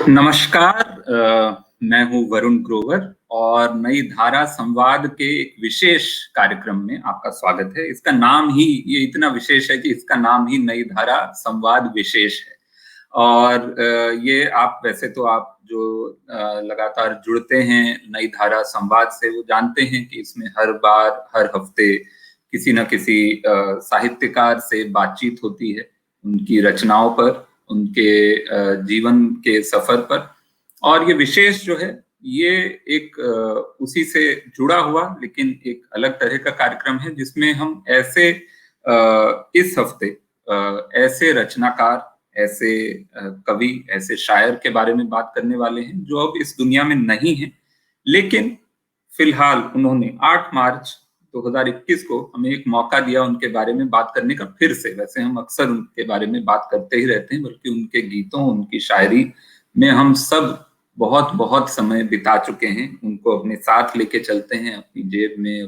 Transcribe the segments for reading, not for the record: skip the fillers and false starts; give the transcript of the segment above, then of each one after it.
नमस्कार। मैं हूं वरुण ग्रोवर और नई धारा संवाद के एक विशेष कार्यक्रम में आपका स्वागत है। इसका नाम ही ये इतना विशेष है कि इसका नाम ही नई धारा संवाद विशेष है। और ये आप वैसे तो आप जो लगातार जुड़ते हैं नई धारा संवाद से, वो जानते हैं कि इसमें हर बार हर हफ्ते किसी न किसी साहित्यकार से बातचीत होती है, उनकी रचनाओं पर, उनके जीवन के सफर पर। और ये विशेष जो है ये एक उसी से जुड़ा हुआ लेकिन एक अलग तरह का कार्यक्रम है, जिसमें हम ऐसे इस हफ्ते ऐसे रचनाकार, ऐसे कवि, ऐसे शायर के बारे में बात करने वाले हैं जो अब इस दुनिया में नहीं है, लेकिन फिलहाल उन्होंने 8 मार्च 2021 को हमें एक मौका दिया उनके बारे में बात करने का फिर से। वैसे हम अक्सर उनके बारे में बात करते ही रहते हैं, बल्कि उनके गीतों, उनकी शायरी में हम सब बहुत बहुत समय बिता चुके हैं। उनको अपने साथ लेके चलते हैं, अपनी जेब में,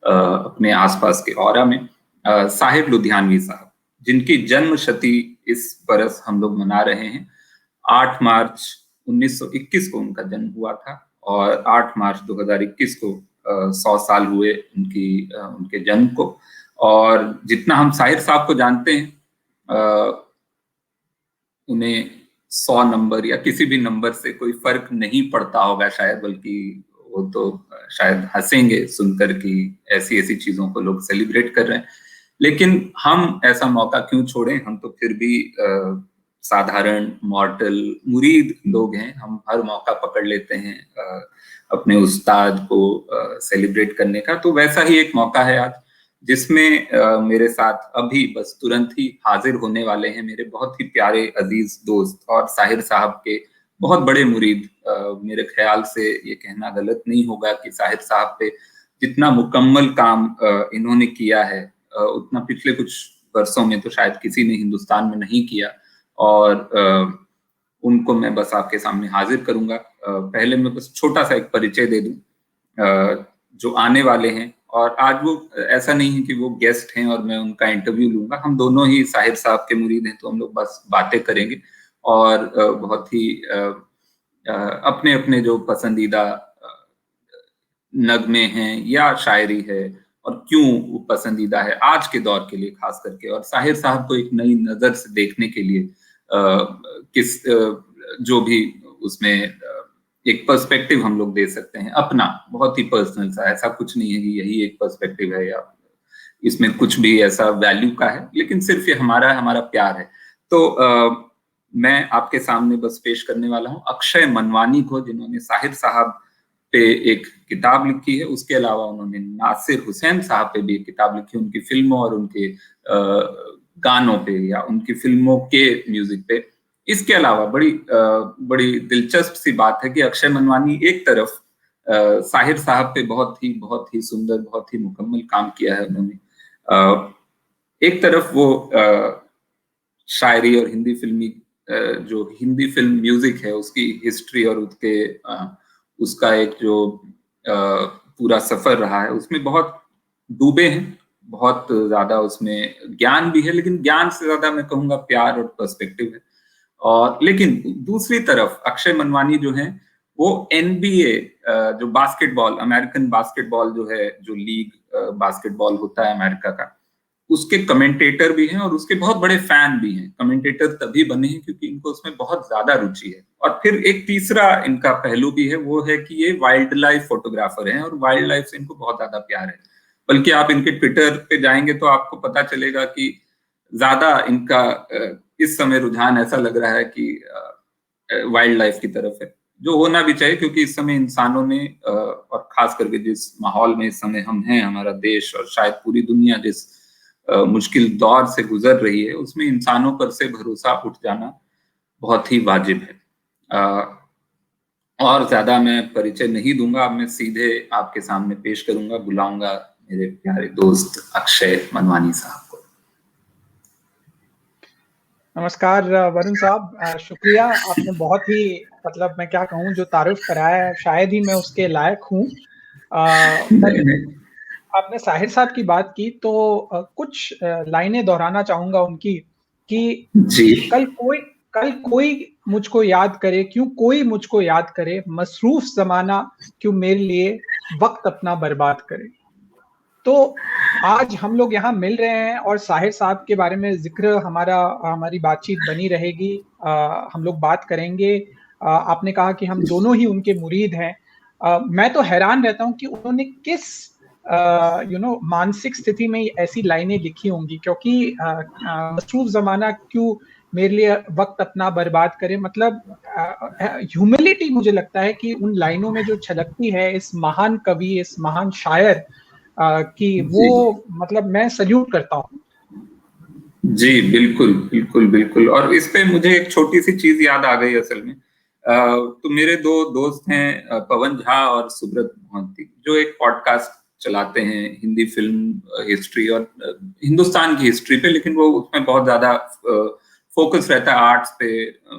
अपने आसपास के औरा में। साहिब लुधियानवी साहब, जिनकी जन्म शती इस बरस हम लोग मना रहे हैं। 8 मार्च 1921 को उनका जन्म हुआ था और 8 मार्च 2021 को 100 साल हुए उनके जन्म को। और जितना हम साहिर साहब को जानते हैं, उन्हें 100 नंबर या किसी भी नंबर से कोई फर्क नहीं पड़ता होगा शायद, बल्कि वो तो शायद हंसेंगे सुनकर कि ऐसी ऐसी चीजों को लोग सेलिब्रेट कर रहे हैं। लेकिन हम ऐसा मौका क्यों छोड़ें, हम तो फिर भी साधारण मॉर्टल मुरीद लोग हैं। हम हर मौका पकड़ लेते हैं अपने उस्ताद को सेलिब्रेट करने का। तो वैसा ही एक मौका है आज, जिसमें मेरे साथ अभी बस तुरंत ही हाजिर होने वाले हैं मेरे बहुत ही प्यारे अजीज दोस्त और साहिर साहब के बहुत बड़े मुरीद। मेरे ख्याल से ये कहना गलत नहीं होगा कि साहिर साहब पे जितना मुकम्मल काम इन्होंने किया है, उतना पिछले कुछ वर्षों में तो शायद किसी ने हिंदुस्तान में नहीं किया। और उनको मैं बस आपके सामने हाजिर करूंगा। पहले मैं बस छोटा सा एक परिचय दे दूं जो आने वाले हैं। और आज वो ऐसा नहीं है कि वो गेस्ट हैं और मैं उनका इंटरव्यू लूंगा। हम दोनों ही साहिर साहब के मुरीद हैं, तो हम लोग बस बातें करेंगे और बहुत ही अपने अपने जो पसंदीदा नगमे हैं या शायरी है और क्यों वो पसंदीदा है आज के दौर के लिए खास करके, और साहिर साहब को एक नई नजर से देखने के लिए जो भी उसमें एक पर्सपेक्टिव हम लोग दे सकते हैं अपना, बहुत ही पर्सनल सा। ऐसा कुछ नहीं है कि यही एक पर्सपेक्टिव है या इसमें कुछ भी ऐसा वैल्यू का है, लेकिन सिर्फ ये हमारा प्यार है। तो मैं आपके सामने बस पेश करने वाला हूँ अक्षय मनवानी को, जिन्होंने साहिर साहब पे एक किताब लिखी है। उसके अलावा उन्होंने नासिर हुसैन साहब पे भी एक किताब लिखी, उनकी फिल्मों और उनके गानों पे या उनकी फिल्मों के म्यूजिक पे। इसके अलावा बड़ी दिलचस्प सी बात है कि अक्षय मनवानी एक तरफ साहिर साहब पे बहुत ही सुंदर, बहुत ही मुकम्मल काम किया है उन्होंने। एक तरफ वो शायरी और जो हिंदी फिल्म म्यूजिक है उसकी हिस्ट्री और उसका एक जो पूरा सफर रहा है, उसमें बहुत डूबे हैं, बहुत ज्यादा उसमें ज्ञान भी है, लेकिन ज्ञान से ज्यादा मैं कहूंगा प्यार और पर्सपेक्टिव है। और लेकिन दूसरी तरफ अक्षय मनवानी जो है वो NBA जो बास्केटबॉल, अमेरिकन बास्केटबॉल जो है, जो लीग बास्केटबॉल होता है अमेरिका का, उसके कमेंटेटर भी हैं और उसके बहुत बड़े फैन भी हैं। कमेंटेटर तभी बने हैं क्योंकि इनको उसमें बहुत ज्यादा रुचि है। और फिर एक तीसरा इनका पहलू भी है, वो है कि ये वाइल्ड लाइफ फोटोग्राफर हैं और वाइल्ड लाइफ से इनको बहुत ज्यादा प्यार है। बल्कि आप इनके ट्विटर पे जाएंगे तो आपको पता चलेगा कि ज्यादा इनका इस समय रुझान ऐसा लग रहा है कि वाइल्ड लाइफ की तरफ है, जो होना भी चाहिए, क्योंकि इस समय इंसानों ने और खास करके जिस माहौल में इस समय हम हैं, हमारा देश और शायद पूरी दुनिया जिस मुश्किल दौर से गुजर रही है, उसमें इंसानों पर से भरोसा उठ जाना बहुत ही वाजिब है। और ज्यादा मैं परिचय नहीं दूंगा, अब मैं सीधे आपके सामने पेश करूंगा, बुलाऊंगा मेरे प्यारे दोस्त अक्षय मनवानी साहब को। नमस्कार वरुण साहब, शुक्रिया। आपने बहुत ही, मतलब मैं क्या कहूँ, जो तारीफ कराया है शायद ही मैं उसके लायक हूँ। आपने साहिर साहब की बात की तो कुछ लाइनें दोहराना चाहूंगा उनकी कि जी। कल कल कोई मुझको याद करे, क्यों कोई मुझको याद करे, मसरूफ जमाना क्यों मेरे लिए वक्त अपना बर्बाद करे। तो आज हम लोग यहाँ मिल रहे हैं और साहिर साहब के बारे में जिक्र हमारी बातचीत बनी रहेगी। हम लोग बात करेंगे। आपने कहा कि हम दोनों ही उनके मुरीद हैं। मैं तो हैरान रहता हूँ कि उन्होंने किस मानसिक स्थिति में ऐसी लाइनें लिखी होंगी, क्योंकि मसरूफ जमाना क्यों मेरे लिए वक्त अपना बर्बाद करे, मतलब ह्यूमिलिटी मुझे लगता है कि उन लाइनों में जो छलकती है इस महान कवि, इस महान शायर कि वो, मतलब मैं सल्यूट करता हूँ। जी बिल्कुल बिल्कुल बिल्कुल। और इस पे मुझे एक छोटी सी चीज याद आ गई असल में। तो मेरे दो दोस्त हैं, पवन झा और सुब्रत मोहंती, जो एक पॉडकास्ट चलाते हैं हिंदी फिल्म हिस्ट्री और हिंदुस्तान की हिस्ट्री पे, लेकिन वो उसमें बहुत ज्यादा फोकस रहता है आर्ट्स पे,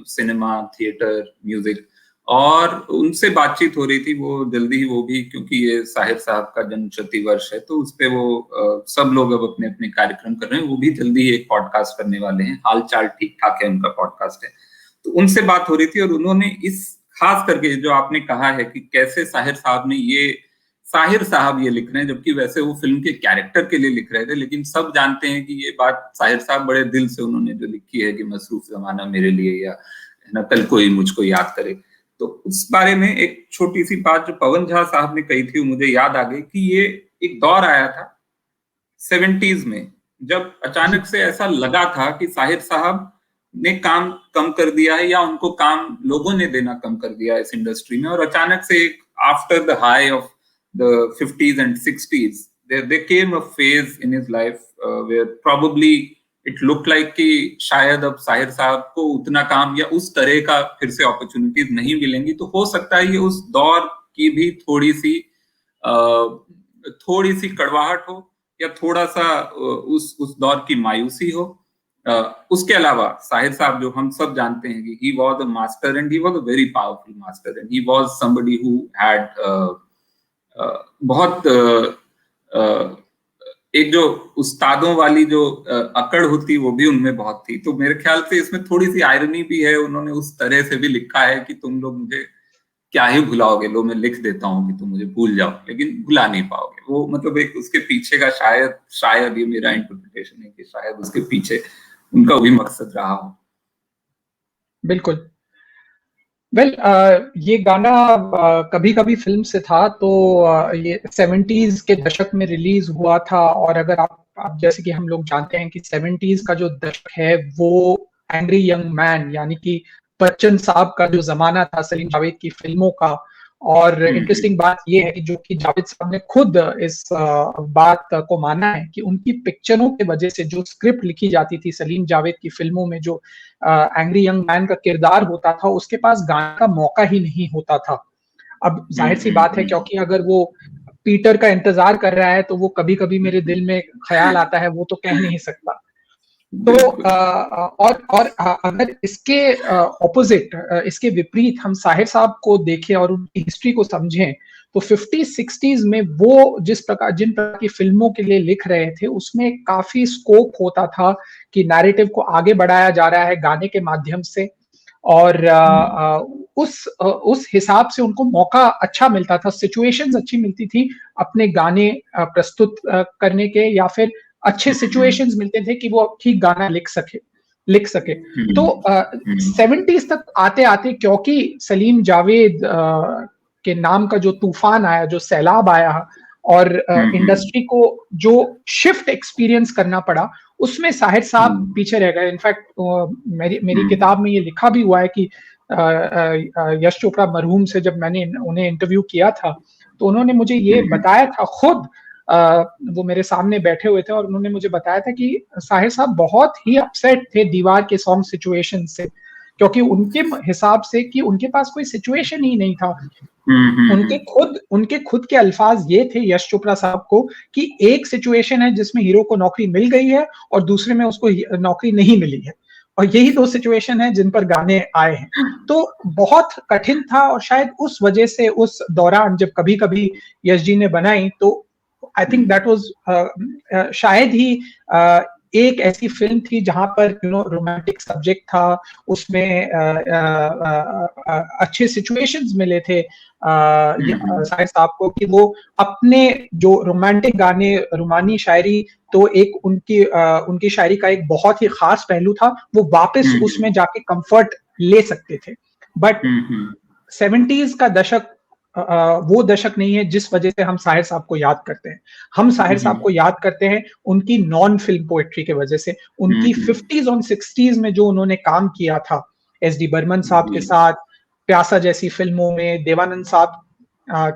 सिनेमा, थिएटर, म्यूजिक। और उनसे बातचीत हो रही थी, वो जल्दी ही, वो भी क्योंकि ये साहिर साहब का जन्म शती वर्ष है, तो उस पे वो सब लोग अब अपने अपने कार्यक्रम कर रहे हैं। वो भी जल्दी ही एक पॉडकास्ट करने वाले हैं, हाल चाल ठीक ठाक है उनका पॉडकास्ट है। तो उनसे बात हो रही थी और उन्होंने इस खास करके जो आपने कहा है कि कैसे साहिर साहब ने साहिर साहब ये लिख रहे हैं, जबकि वैसे वो फिल्म के कैरेक्टर के लिए लिख रहे थे, लेकिन सब जानते हैं कि ये बात साहिर साहब बड़े दिल से उन्होंने जो लिखी है कि मसरूफ जमाना मेरे लिए, या ना कल कोई मुझको याद करे। तो उस बारे में एक छोटी सी बात जो पवन झा साहब ने कही थी वो मुझे याद आ गई कि ये एक दौर आया था 70s में, जब अचानक से ऐसा लगा था कि साहिर साहब ने काम कम कर दिया है, या उनको काम लोगों ने देना कम कर दिया है इस इंडस्ट्री में। और अचानक से एक after the high of the 50s and 60s there came a phase in his life where probably it looked like कि शायद अब साहिर साहब को उतना काम या उस तरह का फिर से अपॉर्चुनिटीज नहीं मिलेंगी। तो हो सकता है ये उस दौर की भी थोड़ी सी कड़वाहट हो, या थोड़ा सा उस दौर की मायूसी हो। उसके अलावा साहिर साहब, जो हम सब जानते हैं कि he was a master and he was a very powerful master and he was somebody who had बहुत एक जो उस्तादों वाली जो अकड़ होती वो भी उनमें बहुत थी। तो मेरे ख्याल से इसमें थोड़ी सी आयरनी भी है, उन्होंने उस तरह से भी लिखा है कि तुम लोग मुझे क्या ही भुलाओगे, लो मैं लिख देता हूँ कि तुम मुझे भूल जाओ, लेकिन भुला नहीं पाओगे। वो मतलब एक उसके पीछे का शायद ये मेरा इंटरप्रिटेशन है कि शायद उसके पीछे उनका वही मकसद रहा हो। बिल्कुल। ये गाना कभी कभी फिल्म से था, तो ये 70s के दशक में रिलीज हुआ था। और अगर आप जैसे कि हम लोग जानते हैं कि 70s का जो दशक है वो एंग्री यंग मैन, यानी कि बच्चन साहब का जो जमाना था सलीम जावेद की फिल्मों का। और इंटरेस्टिंग बात यह है कि जो कि जावेद साहब ने खुद इस बात को माना है कि उनकी पिक्चरों के वजह से जो स्क्रिप्ट लिखी जाती थी सलीम जावेद की फिल्मों में, जो एंग्री यंग मैन का किरदार होता था, उसके पास गाने का मौका ही नहीं होता था। अब जाहिर सी बात है, क्योंकि अगर वो पीटर का इंतजार कर रहा है तो वो कभी कभी मेरे दिल में ख्याल आता है, वो तो कह नहीं सकता। तो और अगर इसके ऑपोजिट, इसके विपरीत हम साहिर साहब को देखें और उनकी हिस्ट्री को समझें, तो 50s-60s में वो जिन प्रकार की फिल्मों के लिए लिख रहे थे उसमें काफी स्कोप होता था कि नैरेटिव को आगे बढ़ाया जा रहा है गाने के माध्यम से। और उस हिसाब से उनको मौका अच्छा मिलता था, सिचुएशंस अच्छी मिलती थी अपने गाने प्रस्तुत करने के, या फिर अच्छे सिचुएशंस मिलते थे कि वो ठीक गाना लिख सके। तो 70s तक आते आते, क्योंकि सलीम जावेद के नाम का जो तूफान आया, जो सैलाब आया, और इंडस्ट्री को जो शिफ्ट एक्सपीरियंस करना पड़ा, उसमें साहिर साहब पीछे रह गए। इनफैक्ट मेरी किताब में ये लिखा भी हुआ है कि यश चोपड़ा मरहूम से जब मैंने उन्हें इंटरव्यू किया था, तो उन्होंने मुझे ये बताया था खुद, वो मेरे सामने बैठे हुए थे और उन्होंने मुझे बताया था कि साहिर साहब बहुत ही अपसेट थे दीवार के सॉन्ग सिचुएशन से, क्योंकि उनके हिसाब से कि उनके पास कोई सिचुएशन ही नहीं था। उनके खुद के अल्फाज ये थे यश चोपड़ा साहब को कि एक सिचुएशन है जिसमें हीरो को नौकरी मिल गई है और दूसरे में उसको नौकरी नहीं मिली है, और यही दो सिचुएशन है जिन पर गाने आए हैं। तो बहुत कठिन था, और शायद उस वजह से उस दौरान जब कभी कभी यश जी ने बनाई, तो आई थिंक दैट वाज शायद ही एक ऐसी फिल्म थी जहां पर रोमांटिक सब्जेक्ट था, उसमें अच्छे सिचुएशंस मिले थे साहिर साहब को कि वो अपने जो रोमांटिक गाने, रुमानी शायरी, तो एक उनकी शायरी का एक बहुत ही खास पहलू था, वो वापस उसमें जाके कंफर्ट ले सकते थे। बट 70s का दशक वो दशक नहीं है जिस वजह से हम साहिर साहब को याद करते हैं। हम साहिर साहब को याद करते हैं उनकी नॉन फिल्म पोएट्री की वजह से, उनकी 50s और 60s में जो उन्होंने काम किया था एस.डी. बर्मन साहब के साथ, प्यासा जैसी फिल्मों में, देवानंद साहब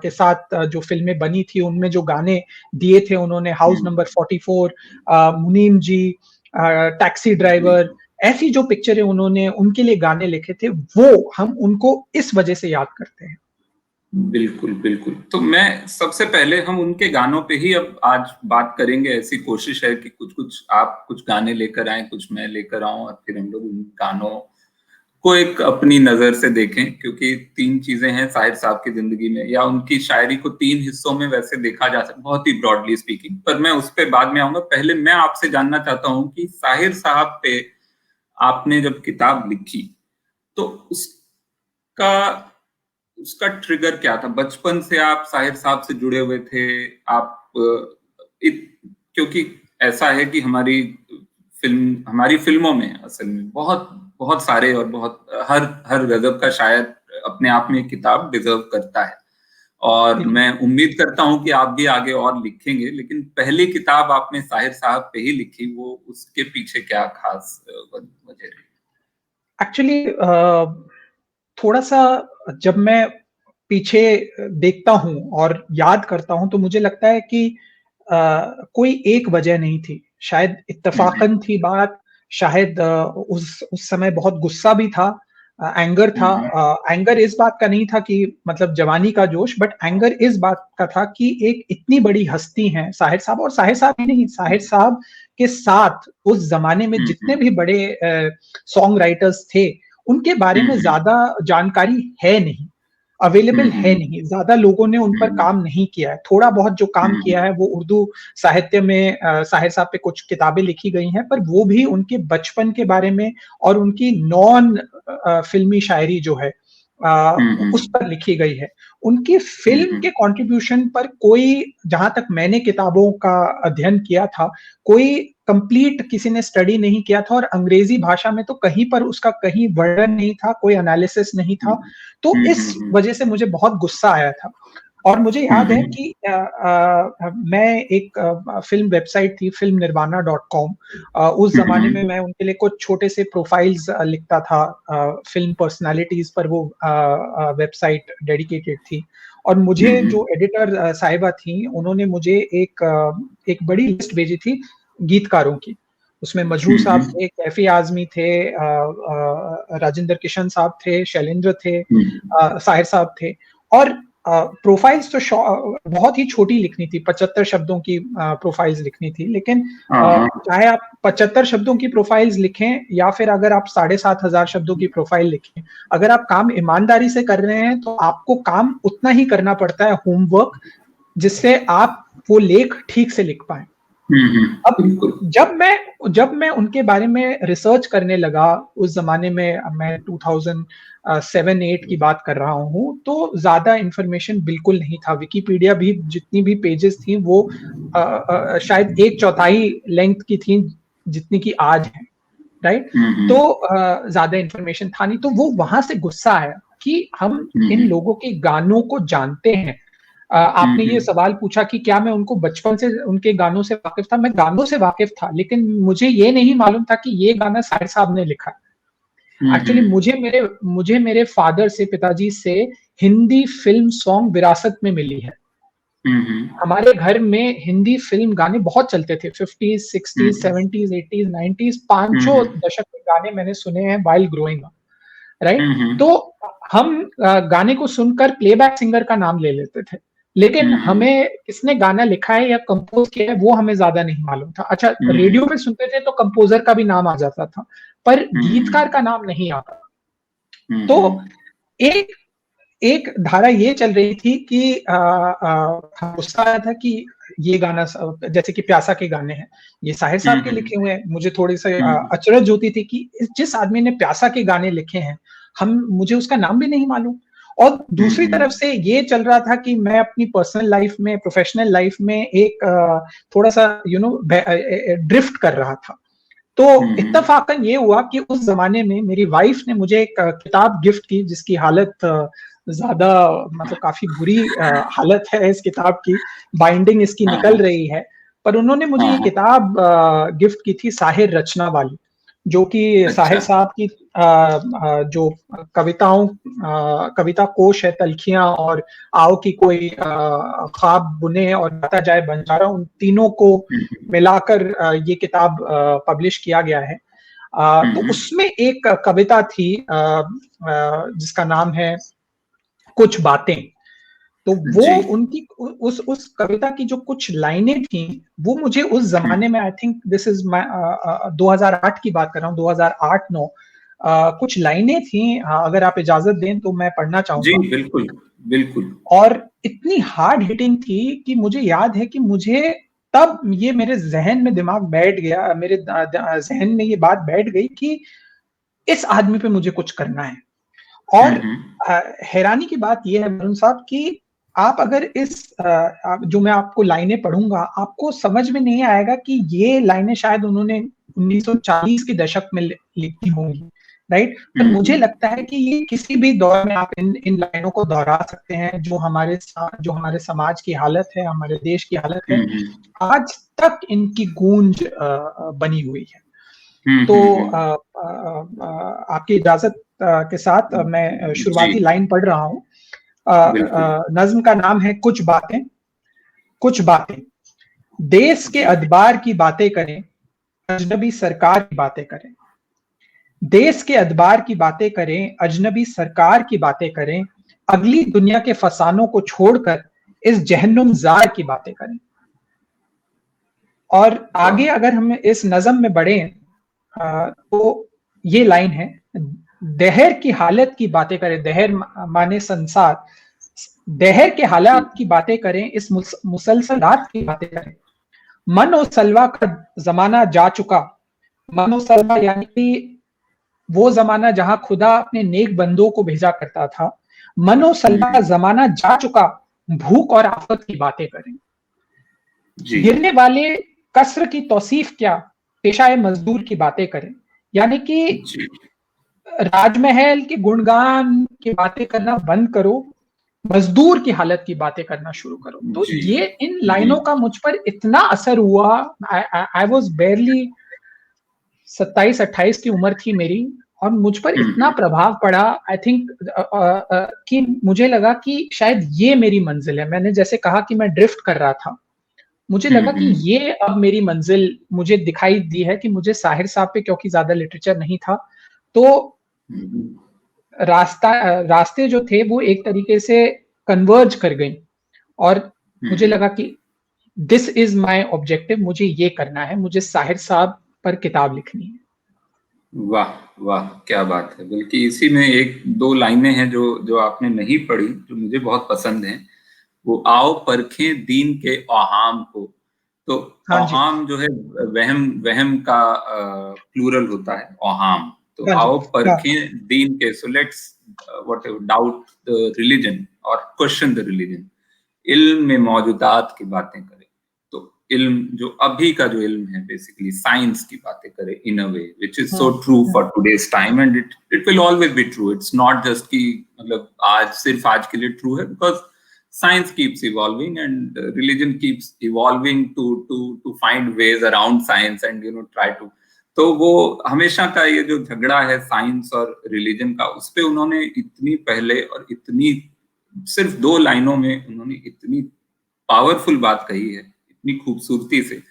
के साथ जो फिल्में बनी थी उनमें जो गाने दिए थे उन्होंने, हाउस नंबर 44, मुनीम जी, टैक्सी ड्राइवर, ऐसी जो पिक्चरें उन्होंने उनके लिए गाने लिखे थे, वो हम उनको इस वजह से याद करते हैं। बिल्कुल बिल्कुल। तो मैं सबसे पहले हम उनके गानों पे ही अब आज बात करेंगे। ऐसी कोशिश है कि कुछ आप कुछ गाने लेकर आए, कुछ मैं लेकर आऊं, और फिर हम लोग उन गानों को एक अपनी नजर से देखें, क्योंकि 3 चीजें हैं साहिर साहब की जिंदगी में, या उनकी शायरी को 3 हिस्सों में वैसे देखा जा सकता, बहुत ही ब्रॉडली स्पीकिंग, पर मैं उस पर बाद में आऊंगा। पहले मैं आपसे जानना चाहता हूं कि साहिर साहब पे आपने जब किताब लिखी तो उसका ट्रिगर क्या था? बचपन से आप साहिर साहब से जुड़े हुए थे आप? क्योंकि ऐसा है कि हमारी फिल्मों में असल में बहुत बहुत सारे और बहुत हर गजब का शायद अपने आप में किताब डिजर्व करता है, और मैं उम्मीद करता हूं कि आप भी आगे और लिखेंगे, लेकिन पहली किताब आपने साहिर साहब पे ही लिखी, वो उसके पीछे क्या खास वजह रही? एक्चुअली थोड़ा सा जब मैं पीछे देखता हूं और याद करता हूं तो मुझे लगता है कि कोई एक वजह नहीं थी, शायद इत्तेफाकन थी बात, शायद उस समय बहुत गुस्सा भी था, एंगर था। एंगर इस बात का नहीं था कि मतलब जवानी का जोश, बट एंगर इस बात का था कि एक इतनी बड़ी हस्ती हैं साहिर साहब, और साहिर साहब ही नहीं, साहिर साहब के साथ उस जमाने में जितने भी बड़े सॉन्ग राइटर्स थे उनके बारे में ज्यादा जानकारी है नहीं, अवेलेबल है नहीं, ज्यादा लोगों ने उन पर काम नहीं किया है। थोड़ा बहुत जो काम किया है वो उर्दू साहित्य में साहिर साहब पे कुछ किताबें लिखी गई हैं, पर वो भी उनके बचपन के बारे में और उनकी नॉन फिल्मी शायरी जो है उस पर लिखी गई है। उनकी फिल्म के कंट्रीब्यूशन पर कोई, जहां तक मैंने किताबों का अध्ययन किया था, कोई कंप्लीट किसी ने स्टडी नहीं किया था, और अंग्रेजी भाषा में तो कहीं पर उसका कहीं वर्णन नहीं था, कोई एनालिसिस नहीं था। तो इस वजह से मुझे बहुत गुस्सा आया था। और मुझे याद है कि मैं एक फिल्म वेबसाइट थी filmnirvana.com, उस जमाने में मैं उनके लिए कुछ छोटे से प्रोफाइल्स लिखता था, फिल्म पर्सनालिटीज पर वो वेबसाइट डेडिकेटेड थी। और मुझे जो एडिटर साहिबा थी उन्होंने मुझे एक बड़ी लिस्ट भेजी थी गीतकारों की। उसमें मजरूह साहब थे, कैफी आजमी थे, राजेंद्र किशन साहब थे, शैलेंद्र थे, साहिर साहब थे। और प्रोफाइल्स तो बहुत ही छोटी लिखनी थी, 75 शब्दों की प्रोफाइल्स लिखनी थी, लेकिन चाहे आप 75 शब्दों की प्रोफाइल्स लिखें या फिर अगर आप 7,500 शब्दों की प्रोफाइल लिखें, अगर आप काम ईमानदारी से कर रहे हैं तो आपको काम उतना ही करना पड़ता है, होमवर्क, जिससे आप वो लेख ठीक से लिख पाए। अब जब मैं उनके बारे में रिसर्च करने लगा, उस जमाने में मैं 2007-8 की बात कर रहा हूँ, तो ज्यादा इंफॉर्मेशन बिल्कुल नहीं था। विकिपीडिया भी जितनी भी पेजेस थी वो शायद 1/4 लेंथ की थी जितनी की आज है, राइट? तो ज्यादा इंफॉर्मेशन था नहीं, तो वो वहां से गुस्सा आया कि हम इन लोगों के गानों को जानते हैं। आपने ये सवाल पूछा कि क्या मैं उनको बचपन से उनके गानों से वाकिफ था। मैं गानों से वाकिफ था, लेकिन मुझे ये नहीं मालूम था कि ये गाना साहिर साहब ने लिखा। एक्चुअली मुझे मेरे फादर से, पिताजी से हिंदी फिल्म सॉन्ग विरासत में मिली है। हमारे घर में हिंदी फिल्म गाने बहुत चलते थे, 50s, 60s, 70s, 80s, 90s, पांचों दशक के गाने मैंने सुने हैं व्हाइल ग्रोइंग अप, राइट? तो हम गाने को सुनकर प्लेबैक सिंगर का नाम ले लेते थे, लेकिन हमें किसने गाना लिखा है या कंपोज किया है वो हमें ज्यादा नहीं मालूम था। अच्छा, रेडियो में सुनते थे तो कंपोजर का भी नाम आ जाता था, पर गीतकार का नाम नहीं आता। तो एक धारा ये चल रही थी कि गुस्सा आया था कि ये गाना जैसे कि प्यासा के गाने हैं, ये साहिर साहब के लिखे हुए हैं। मुझे थोड़ी सी अचरज होती थी कि जिस आदमी ने प्यासा के गाने लिखे हैं, मुझे उसका नाम भी नहीं मालूम। और दूसरी तरफ से ये चल रहा था कि मैं अपनी पर्सनल लाइफ में, प्रोफेशनल लाइफ में एक थोड़ा सा ड्रिफ्ट कर रहा था। तो इत्तेफाकन ये हुआ कि उस जमाने में मेरी वाइफ ने मुझे एक किताब गिफ्ट की, जिसकी हालत ज्यादा, मतलब काफी बुरी हालत है इस किताब की, बाइंडिंग इसकी निकल रही है। पर उन्होंने मुझे ये किताब गिफ्ट की थी, साहिर रचना वाली, जो कि साहिर साहब की जो कविता कोश है, तलखियां और आओ की कोई ख्वाब बुने और गाता जाए बंजारा, उन तीनों को मिलाकर ये किताब पब्लिश किया गया है। तो उसमें एक कविता थी जिसका नाम है कुछ बातें। तो वो उनकी उस कविता की जो कुछ लाइनें थी, वो मुझे उस जमाने में, आई थिंक दिस इज 2008 की बात कर रहा हूँ, 2008-9, कुछ लाइनें थी, अगर आप इजाजत दें तो मैं पढ़ना चाहूंगा। जी बिल्कुल बिल्कुल। और इतनी हार्ड हिटिंग थी कि मुझे याद है कि मुझे तब ये मेरे जहन में दिमाग बैठ गया, मेरे जहन में ये बात बैठ गई कि इस आदमी पे मुझे कुछ करना है। और हैरानी की बात यह है वरुण साहब कि आप अगर जो मैं आपको लाइनें पढ़ूंगा, आपको समझ में नहीं आएगा कि ये लाइनें शायद उन्होंने 1940 के दशक में लिखी होंगी, राइट। पर मुझे लगता है कि ये किसी भी दौर में आप इन लाइनों को दोहरा सकते हैं। जो हमारे समाज की हालत है, हमारे देश की हालत है, आज तक इनकी गूंज बनी हुई है। तो आपकी इजाजत के साथ मैं शुरुआती लाइन पढ़ रहा हूँ। नज्म का नाम है कुछ बातें। कुछ बातें, देश के अदबार की बातें करें, अजनबी सरकार की बातें करें। देश के अदबार की बातें करें, अजनबी सरकार की बातें करें, अगली दुनिया के फसानों को छोड़कर इस जहन्नुम जार की बातें करें। और आगे अगर हम इस नज़म में बढ़े तो ये लाइन है, दहर की हालत की बातें करें, दहर माने संसार, दहर के हालात की बातें करें, इस मुसलसल रात की बातें करें। मन और सलवा का जमाना जा चुका। मन और सलवा यानी कि वो जमाना जहां खुदा अपने नेक बंदों को भेजा करता था। मन और सलवा का जमाना जा चुका, भूख और आफत की बातें करें। गिरने वाले कसर की तौसीफ क्या, पेशाए मजदूर की बातें करें। यानी कि राजमहल के गुणगान की बातें करना बंद करो, मजदूर की हालत की बातें करना शुरू करो। तो ये इन लाइनों का मुझ पर इतना असर हुआ। आई वॉज बेयरली 27-28 की उम्र थी मेरी, और मुझ पर इतना प्रभाव पड़ा, आई थिंक कि मुझे लगा कि शायद ये मेरी मंजिल है। मैंने जैसे कहा कि मैं ड्रिफ्ट कर रहा था, मुझे लगा कि ये अब मेरी मंजिल मुझे दिखाई दी है कि मुझे साहिर साहब पे, क्योंकि ज्यादा लिटरेचर नहीं था, तो रास्ते जो थे वो एक तरीके से कन्वर्ज कर गई। और मुझे लगा कि दिस इज माय ऑब्जेक्टिव, मुझे ये करना है, मुझे साहिर साहब पर किताब लिखनी है। वाह वाह, क्या बात है। बल्कि इसी में एक दो लाइनें हैं जो जो आपने नहीं पढ़ी, जो मुझे बहुत पसंद हैं। वो आओ परखें दीन के औहाम को। तो औहाम जो है वहम, वहम का प्लूरल होता है औहाम। तो आओ परखें दीन के, so let's whatever doubt the religion और क्वेश्चन द रिलीजन। इल्म में मौजूदात की बातें करें। तो इल्म जो अभी का जो इल्म है, बेसिकली साइंस की बातें करें in a way which is so true for today's time, and it will always be true. It's not just कि मतलब आज सिर्फ आज के लिए ट्रू है, because science keeps evolving and religion keeps evolving to find ways around science and try to। तो वो हमेशा का ये जो झगड़ा है साइंस और रिलीजन का, उस पे उन्होंने इतनी पहले और इतनी सिर्फ 2 लाइनों में उन्होंने इतनी पावरफुल बात कही है, इतनी खूबसूरती से।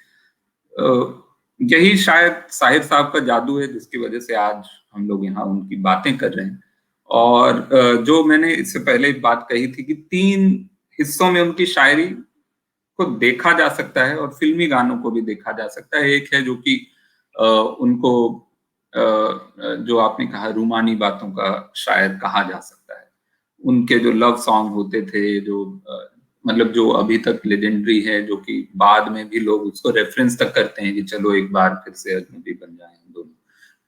यही शायद साहिर साहब का जादू है, जिसकी वजह से आज हम लोग यहाँ उनकी बातें कर रहे हैं। और जो मैंने इससे पहले बात कही थी कि 3 हिस्सों में उनकी शायरी को देखा जा सकता है और फिल्मी गानों को भी देखा जा सकता है। एक है जो कि उनको जो आपने कहा रूमानी बातों का शायर कहा जा सकता है। उनके जो लव सॉन्ग होते थे, जो मतलब जो अभी तक लेजेंडरी है, जो कि बाद में भी लोग उसको रेफरेंस तक करते हैं कि चलो एक बार फिर से अजनबी बन जाए हम दोनों।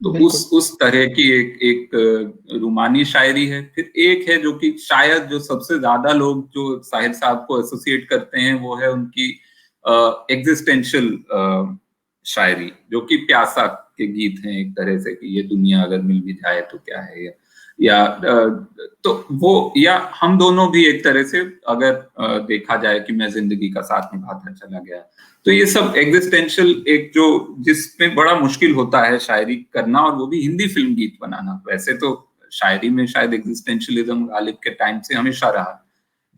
तो बिल्कुल। उस तरह की एक रूमानी शायरी है। फिर एक है जो कि शायद जो सबसे ज्यादा लोग जो साहिर साहब को एसोसिएट करते हैं वो है उनकी एग्जिस्टेंशियल शायरी, जो कि प्यासा के गीत हैं एक तरह से, कि ये दुनिया अगर मिल भी जाए तो क्या है, या तो वो, या हम दोनों भी एक तरह से अगर देखा जाए कि मैं जिंदगी का साथ निभाता चला गया। तो ये सब एग्जिस्टेंशियल एक जो जिसमें बड़ा मुश्किल होता है शायरी करना, और वो भी हिंदी फिल्म गीत बनाना। वैसे तो शायरी में शायद एग्जिस्टेंशियलिज्म गालिब के टाइम से हमेशा रहा,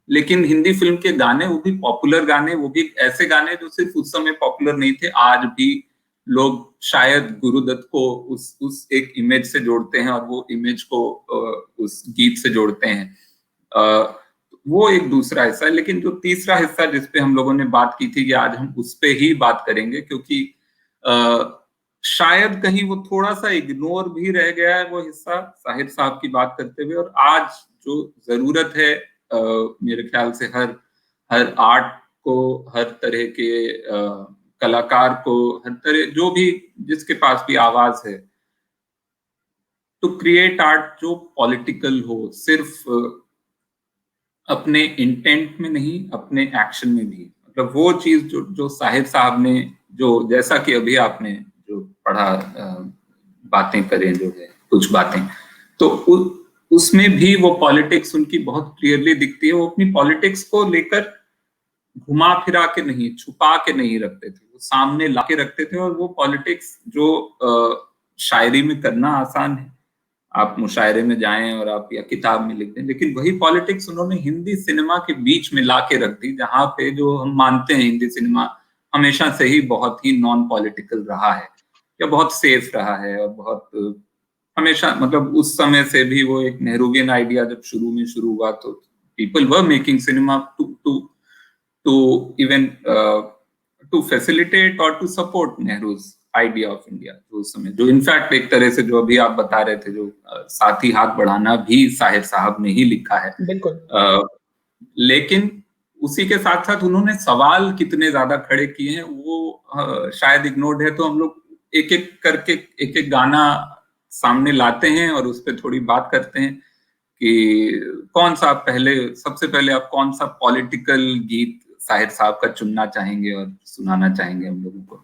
लेकिन हिंदी फिल्म के गाने, वो भी पॉपुलर गाने, वो भी ऐसे गाने जो सिर्फ उस समय पॉपुलर नहीं थे, आज भी लोग शायद गुरुदत्त को उस एक इमेज से जोड़ते हैं और वो इमेज को उस गीत से जोड़ते हैं। वो एक दूसरा हिस्सा है। लेकिन जो तीसरा हिस्सा जिस पे हम लोगों ने बात की थी कि आज हम उस पे ही बात करेंगे, क्योंकि शायद कहीं वो थोड़ा सा इग्नोर भी रह गया है वो हिस्सा साहिर साहब की बात करते हुए। और आज जो जरूरत है मेरे ख्याल से हर आर्ट को, हर तरह के कलाकार को, हर तरह जो भी जिसके पास भी आवाज है, टू क्रिएट आर्ट जो पॉलिटिकल हो, सिर्फ अपने इंटेंट में नहीं, अपने एक्शन में भी। मतलब वो चीज जो साहिर साहब ने, जो जैसा कि अभी आपने जो पढ़ा, बातें करें जो है कुछ बातें, तो उसमें भी वो पॉलिटिक्स उनकी बहुत क्लियरली दिखती है। वो अपनी पॉलिटिक्स को लेकर घुमा फिरा के नहीं, छुपा के नहीं रखते थे, वो सामने लाके रखते थे। और वो पॉलिटिक्स जो शायरी में करना आसान है, आप मुशायरे में जाएं और आप या किताब में लिख दें, लेकिन वही पॉलिटिक्स उन्होंने हिंदी सिनेमा के बीच में लाके रख दी, जहां पे जो हम मानते हैं हिंदी सिनेमा हमेशा से ही बहुत ही नॉन पॉलिटिकल रहा है, या बहुत सेफ रहा है, और बहुत हमेशा, मतलब उस समय से भी वो एक नेहरूवियन आइडिया जब शुरू हुआ, तो people were making cinema to even to facilitate और to support Nehru's idea of India. जो उस समय, जो इनफैक्ट एक तरह से जो अभी आप बता रहे थे, जो साथी हाथ बढ़ाना भी साहिर साहब ने ही लिखा है। बिल्कुल। लेकिन उसी के साथ साथ उन्होंने सवाल कितने ज्यादा खड़े किए हैं वो शायद इग्नोर्ड है। तो हम लोग एक एक करके एक एक गाना सामने लाते हैं और उस पर थोड़ी बात करते हैं कि कौन सा सबसे पहले आप कौन सा पॉलिटिकल गीत साहिर साहब का चुनना चाहेंगे और सुनाना चाहेंगे हम लोगों को।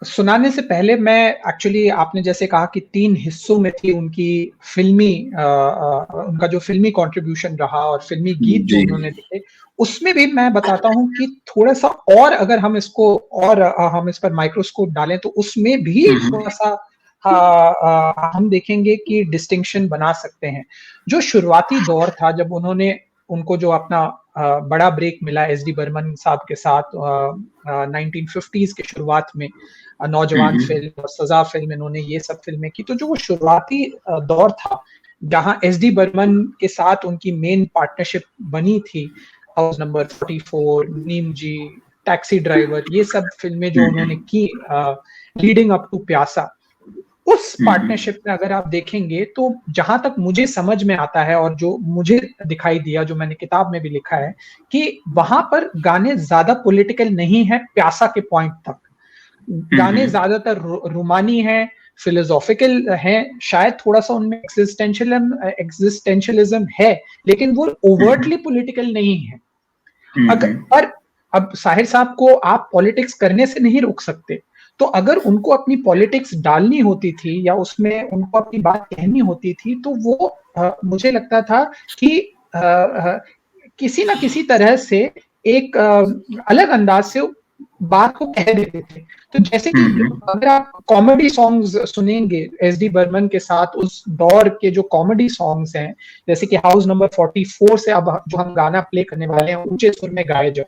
सुनाने से पहले मैं एक्चुअली, आपने जैसे कहा कि 3 हिस्सों में थी उनकी फिल्मी उनका जो फिल्मी कंट्रीब्यूशन रहा और फिल्मी गीत जो उन्होंने दिए, उसमें भी मैं बताता हूं कि थोड़ा सा और अगर हम इसको और हम इस पर माइक्रोस्कोप डालें तो उसमें भी थोड़ा सा हम देखेंगे कि डिस्टिंक्शन बना सकते हैं। जो शुरुआती दौर था जब उनको जो अपना बड़ा ब्रेक मिला एस डी बर्मन साहब के साथ 1950s के शुरुआत में, नौजवान फिल्म और सजा फिल्म, इन्होंने ये सब फिल्में की। तो जो वो शुरुआती दौर था जहां एस डी बर्मन के साथ उनकी मेन पार्टनरशिप बनी थी, हाउस नंबर 44, नीम जी, टैक्सी ड्राइवर, ये सब फिल्में जो उन्होंने की लीडिंग अप टू प्यासा, उस पार्टनरशिप में अगर आप देखेंगे तो जहां तक मुझे समझ में आता है और जो मुझे दिखाई दिया, जो मैंने किताब में भी लिखा है, कि वहां पर गाने ज्यादा पॉलिटिकल नहीं है प्यासा के पॉइंट तक। गाने ज्यादातर रोमानी है, फिलोसॉफिकल है, शायद थोड़ा सा उनमें एक्सिस्टेंशियलिज्म है, लेकिन वो ओवर्टली पॉलिटिकल नहीं है। पर अब साहिर साहब को आप पॉलिटिक्स करने से नहीं रोक सकते, तो अगर उनको अपनी पॉलिटिक्स डालनी होती थी या उसमें उनको अपनी बात कहनी होती थी, तो वो मुझे लगता था कि किसी ना किसी तरह से एक अलग अंदाज से बात को कह देते थे। तो जैसे कि अगर आप कॉमेडी सॉन्ग्स सुनेंगे एस डी बर्मन के साथ, उस दौर के जो कॉमेडी सॉन्ग्स हैं, जैसे कि हाउस नंबर 44 से अब जो हम गाना प्ले करने वाले हैं, ऊंचे सुर में गाए, जब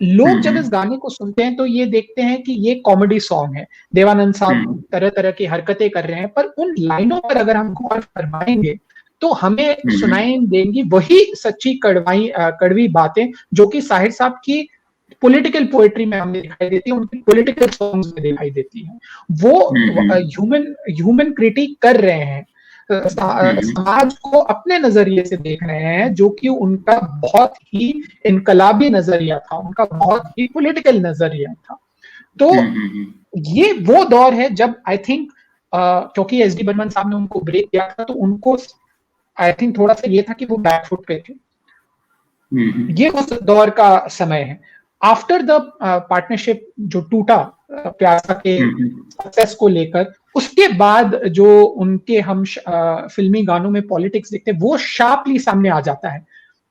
लोग जब इस गाने को सुनते हैं तो ये देखते हैं कि ये कॉमेडी सॉन्ग है, देवानंद साहब तरह तरह की हरकतें कर रहे हैं, पर उन लाइनों पर अगर हम गौर फरमाएंगे तो हमें सुनाई देंगी वही सच्ची कड़वी बातें जो कि साहिर साहब की पॉलिटिकल पोएट्री में हमें दिखाई देती है, उनकी पॉलिटिकल सॉन्ग्स में दिखाई देती है। वो ह्यूमन क्रिटिक कर रहे हैं, समाज को अपने नजरिए से देख रहे हैं, जो कि उनका बहुत ही इनकलाबी नजरिया था, उनका बहुत ही पॉलिटिकल नजरिया था। तो ये वो दौर है जब आई थिंक क्योंकि एस डी बर्मन साहब ने उनको ब्रेक दिया था, तो उनको आई थिंक थोड़ा सा ये था कि वो बैकफुट पे थे। ये उस दौर का समय है। आफ्टर द पार्टनरशिप जो टूटा प्यासा के सक्सेस को लेकर, उसके बाद जो उनके हम फिल्मी गानों में पॉलिटिक्स देखते हैं, वो शार्पली सामने आ जाता है।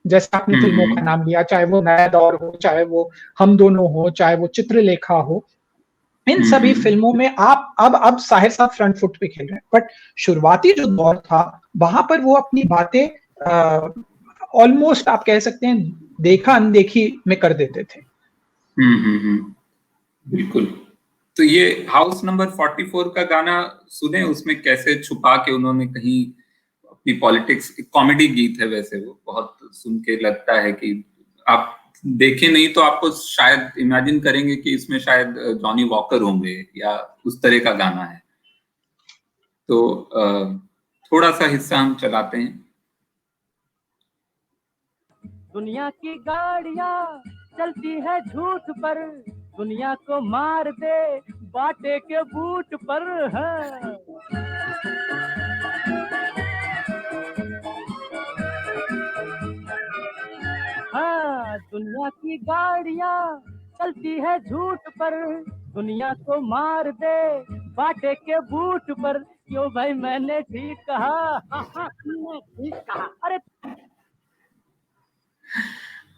जैसे आपने फिल्मों का नाम लिया, चाहे वो नया दौर हो, चाहे वो हम दोनों हो, चाहे वो चित्रलेखा हो, इन सभी फिल्मों में आप अब साहिर साहब फ्रंट फुट पे खेल रहे हैं। बट शुरुआती जो दौर था, वहां पर वो अपनी बातें ऑलमोस्ट आप कह सकते हैं देखा अनदेखी में कर देते थे। बिल्कुल। तो ये हाउस नंबर 44 का गाना सुने, उसमें कैसे छुपा के उन्होंने कहीं अपनी पॉलिटिक्स, कॉमेडी गीत है वैसे, वो बहुत सुन के लगता है कि आप देखे नहीं तो आपको शायद इमेजिन करेंगे कि इसमें शायद जॉनी वॉकर होंगे या उस तरह का गाना है। तो थोड़ा सा हिस्सा हम चलाते हैं। दुनिया की गाड़ियां चलती है झूठ पर, दुनिया को मार दे बाटे के बूट पर है। हाँ, दुनिया की गाड़ियां चलती है झूठ पर, दुनिया को मार दे बाटे के बूट पर। क्यों भाई, मैंने ठीक कहा? ठीक कहा। अरे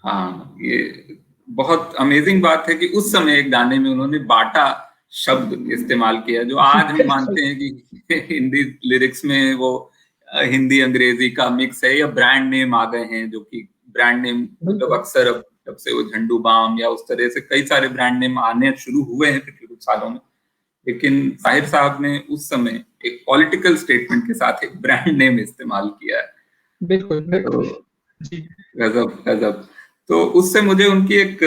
हाँ, ये बहुत अमेजिंग बात है कि उस समय एक गाने में उन्होंने बाटा शब्द इस्तेमाल किया, जो आज हम मानते हैं कि हिंदी लिरिक्स में वो हिंदी अंग्रेजी का मिक्स है, या ब्रांड नेम आ गए हैं, जो कि ब्रांड नेम मतलब अक्सर अब जब से वो झंडू बाम या उस तरह से कई सारे ब्रांड नेम आने शुरू हुए हैं पिछले कुछ सालों में। लेकिन ताहिर साहब ने उस समय एक पॉलिटिकल स्टेटमेंट के साथ एक ब्रांड नेम इस्तेमाल किया है। बिल्कुल बिल्कुल। गजब गजब। तो उससे मुझे उनकी एक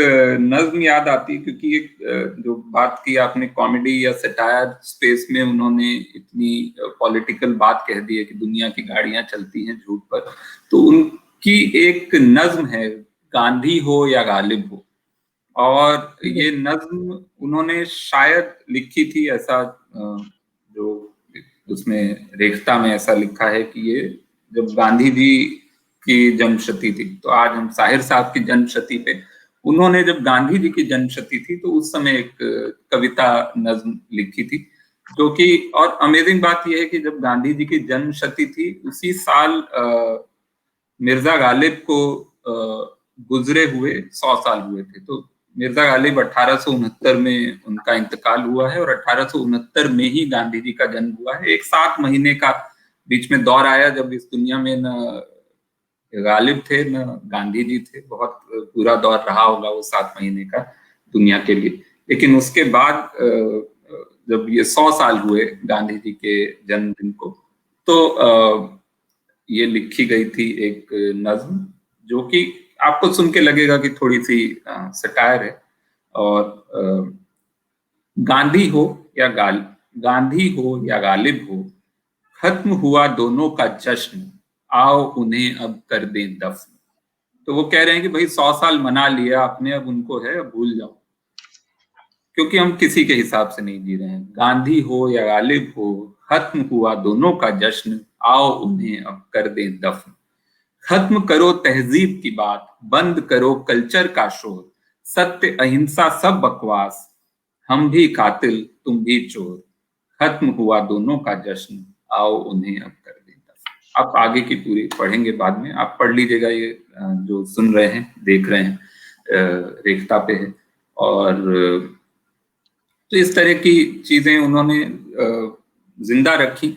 नज्म याद आती, क्योंकि एक जो बात की आपने कॉमेडी या सटायर स्पेस में उन्होंने इतनी पॉलिटिकल बात कह दी है कि दुनिया की गाड़ियां चलती हैं झूठ पर, तो उनकी एक नज्म है, गांधी हो या गालिब हो, और ये नज्म उन्होंने शायद लिखी थी, ऐसा जो उसमें रेखता में ऐसा लिखा है कि ये जब गांधी जी की जन्मशती थी, तो आज हम साहिर साहब की जन्मशती पे, उन्होंने जब गांधी जी की जन्मशती थी तो उस समय एक कविता नज्म लिखी थी, जो कि, और अमेजिंग बात यह है कि जब गांधी जी की जन्मशती थी उसी साल मिर्जा गालिब को गुजरे हुए 100 साल हुए थे। तो मिर्जा गालिब 1869 में उनका इंतकाल हुआ है, और 1869 में ही गांधी जी का जन्म हुआ है। एक 7 महीने का बीच में दौर आया जब इस दुनिया में न गालिब थे न गांधी जी थे। बहुत पूरा दौर रहा होगा वो 7 महीने का दुनिया के लिए। लेकिन उसके बाद जब ये 100 साल हुए गांधी जी के जन्मदिन को, तो ये लिखी गई थी एक नज्म, जो कि आपको सुन के लगेगा कि थोड़ी सी सटायर है। और गांधी हो या गालिब हो, खत्म हुआ दोनों का जश्न, आओ उन्हें अब कर दें दफन। तो वो कह रहे हैं कि भाई 100 साल मना लिया आपने, अब उनको है, अब भूल जाओ, क्योंकि हम किसी के हिसाब से नहीं जी रहे हैं। गांधी हो या गालिब हो, खत्म हुआ दोनों का जश्न, आओ उन्हें अब कर दें दफन। खत्म करो तहजीब की बात, बंद करो कल्चर का शोर, सत्य अहिंसा सब बकवास, हम भी कातिल तुम भी चोर। खत्म हुआ दोनों का जश्न, आओ उन्हें अब कर दें दफन। आप आगे की पूरी पढ़ेंगे बाद में, आप पढ़ लीजिएगा, ये जो सुन रहे हैं देख रहे हैं रेखता पे है। और तो इस तरह की चीजें उन्होंने जिंदा रखी।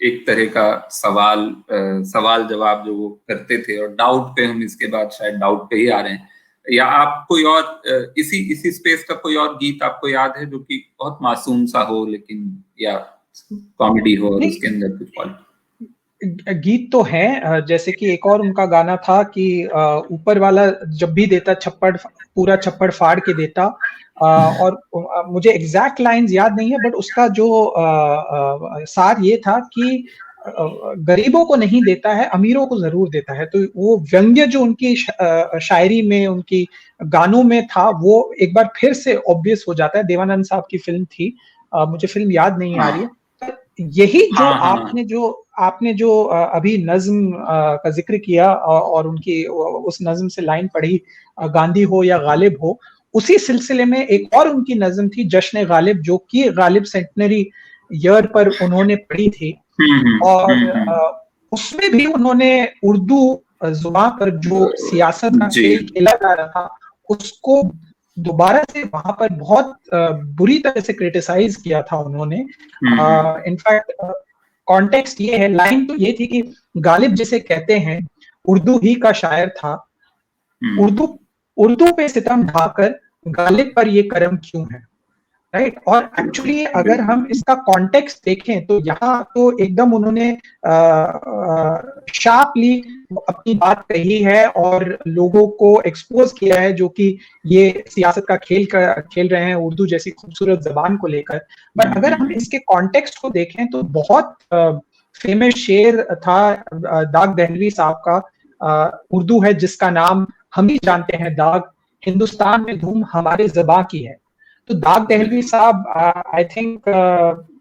एक तरह का सवाल जवाब जो वो करते थे, और डाउट पे, हम इसके बाद शायद डाउट पे ही आ रहे हैं। या आप कोई और इसी स्पेस का कोई और गीत आपको याद है जो कि बहुत मासूम सा हो, लेकिन या कॉमेडी हो और उसके अंदर कुछ पॉलिटिक्स? गीत तो है, जैसे कि एक और उनका गाना था कि ऊपर वाला जब भी देता छप्पड़, पूरा छप्पड़ फाड़ के देता, और मुझे एग्जैक्ट लाइंस याद नहीं है, बट उसका जो सार ये था कि गरीबों को नहीं देता है, अमीरों को जरूर देता है। तो वो व्यंग्य जो उनकी शायरी में, उनकी गानों में था, वो एक बार फिर से ऑब्वियस हो जाता है। देवानंद साहब की फिल्म थी, मुझे फिल्म याद नहीं आ रही है। तो यही जो आपने जो अभी नज्म का जिक्र किया और उनकी उस नज्म से लाइन पढ़ी, गांधी हो या गालिब हो, उसी सिलसिले में एक और उनकी नज्म थी जश्न गालिब, जो कि गालिब सेंटनरी ईयर पर उन्होंने पढ़ी थी। और उसमें भी उन्होंने उर्दू जुबान पर जो सियासत का खेल खेला जा रहा था, उसको दोबारा से वहां पर बहुत बुरी तरह से क्रिटिसाइज किया था उन्होंने। इनफैक्ट कॉन्टेक्स्ट ये है, लाइन तो ये थी कि गालिब जिसे कहते हैं उर्दू ही का शायर था, उर्दू पे सितम ढाकर गालिब पर ये करम क्यों है, राइट। और एक्चुअली अगर हम इसका कॉन्टेक्स्ट देखें तो यहाँ तो एकदम उन्होंने शार्पली अपनी बात कही है और लोगों को एक्सपोज किया है जो कि ये सियासत का खेल रहे हैं उर्दू जैसी खूबसूरत जबान को लेकर। पर अगर हम इसके कॉन्टेक्स्ट को देखें तो बहुत फेमस शेर था दाग दहलवी साहब का, उर्दू है जिसका नाम हम ही जानते हैं दाग, हिंदुस्तान में धूम हमारे ज़बां की है। तो दाग दहलवी साहब I think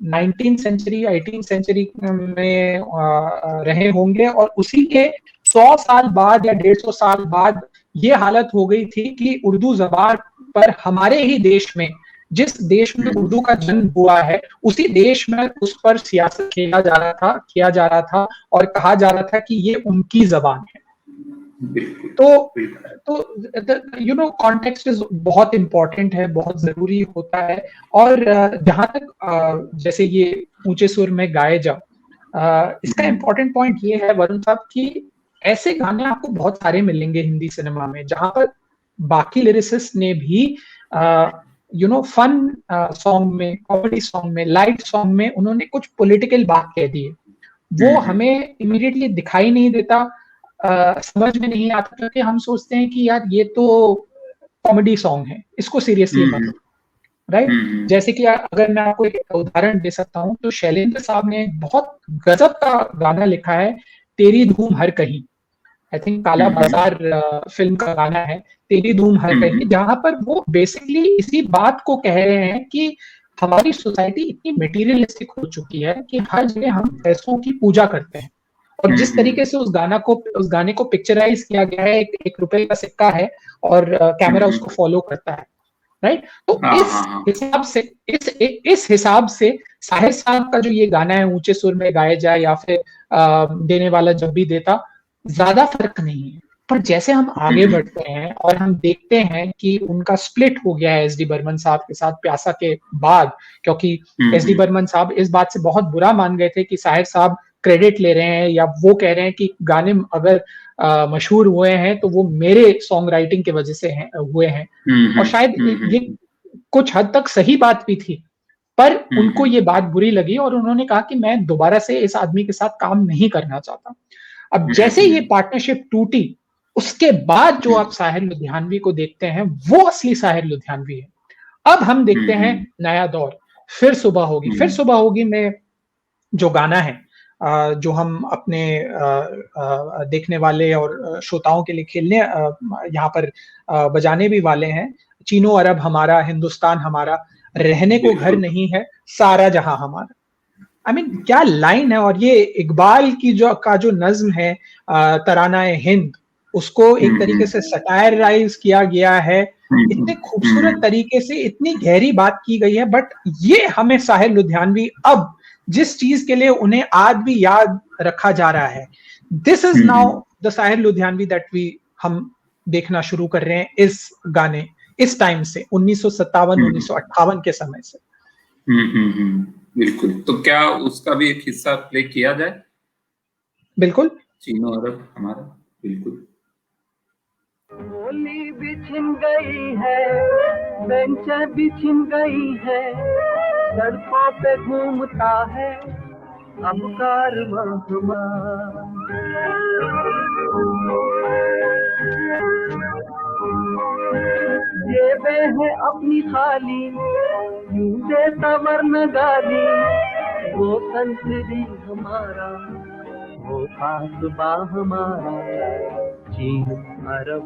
19th century 18th century में रहे होंगे, और उसी के 100 साल बाद या 150 साल बाद ये हालत हो गई थी कि उर्दू जबान पर हमारे ही देश में, जिस देश में उर्दू का जन्म हुआ है, उसी देश में उस पर सियासत किया जा रहा था और कहा जा रहा था कि ये उनकी जबान है। तो यू नो कॉन्टेक्स्ट इज बहुत इंपॉर्टेंट है, बहुत जरूरी होता है। और जहां तक जैसे ये ऊंचे सुर में गाए जाओ, इसका इंपॉर्टेंट पॉइंट ये है वरुण साहब कि ऐसे गाने आपको बहुत सारे मिलेंगे हिंदी सिनेमा में जहां पर बाकी लिरिसिस्ट ने भी यू नो फन सॉन्ग में, कॉमेडी सॉन्ग में, लाइट सॉन्ग में उन्होंने कुछ पॉलिटिकल बात कह दी है। वो हमें इमीडिएटली दिखाई नहीं देता, समझ में नहीं आता, क्योंकि हम सोचते हैं कि यार ये तो कॉमेडी सॉन्ग है, इसको सीरियसली मत लो, राइट। जैसे कि अगर मैं आपको एक उदाहरण दे सकता हूँ तो शैलेंद्र साहब ने बहुत गजब का गाना लिखा है, तेरी धूम हर कहीं, आई थिंक काला बाजार फिल्म का गाना है, तेरी धूम हर कहीं, जहां पर वो बेसिकली इसी बात को कह रहे हैं कि हमारी सोसाइटी इतनी मटेरियलिस्टिक हो चुकी है कि हर जगह हम पैसों की पूजा करते हैं। और जिस तरीके से उस गाने को पिक्चराइज किया गया है, एक रुपए का सिक्का है और कैमरा उसको फॉलो करता है, राइट। तो इस हिसाब से साहिर साहब का जो ये गाना है ऊंचे सुर में गाए जाए या फिर देने वाला जब भी देता, ज्यादा फर्क नहीं है। पर जैसे हम आगे बढ़ते हैं और हम देखते हैं कि उनका स्प्लिट हो गया है एस डी बर्मन साहब के साथ प्यासा के बाद, क्योंकि एस डी बर्मन साहब इस बात से बहुत बुरा मान गए थे कि साहिर साहब क्रेडिट ले रहे हैं या वो कह रहे हैं कि गाने अगर मशहूर हुए हैं तो वो मेरे सॉन्ग राइटिंग की वजह से हुए हैं। और शायद ये कुछ हद तक सही बात भी थी, पर उनको ये बात बुरी लगी और उन्होंने कहा कि मैं दोबारा से इस आदमी के साथ काम नहीं करना चाहता। अब जैसे ये पार्टनरशिप टूटी, उसके बाद जो आप साहिर लुधियानवी को देखते हैं वो असली साहिर लुधियानवी है। अब हम देखते हैं नया दौर, फिर सुबह होगी में जो गाना है जो हम अपने देखने वाले और श्रोताओं के लिए खेलने यहाँ पर बजाने भी वाले हैं, चीनो अरब हमारा, हिंदुस्तान हमारा, रहने को घर नहीं है, सारा जहां हमारा। आई मीन क्या लाइन है। और ये इकबाल की जो नज्म है तराना-ए हिंद, उसको एक तरीके से सटायराइज किया गया है, इतने खूबसूरत तरीके से इतनी गहरी बात की गई है। बट ये हमें साहिर लुधियानवी अब जिस चीज के लिए उन्हें आज भी याद रखा जा रहा है, this is now the Sahir Ludhianvi that हम देखना शुरू कर रहे हैं इस गाने, इस टाइम से 1957-1958 के समय से। बिल्कुल। तो क्या उसका भी एक हिस्सा प्ले किया जाए? बिल्कुल, चीनो अरब हमारा, बिल्कुल। होली भी छिन गई है, बेंचें भी छिन गई है, सड़कों पे घूमता है अब कारवां हमारा। जेबें हैं अपनी खाली, यूं देता वरना गाली, वो संतरी हमारा, वो कासबा हमारा, चीन अरब।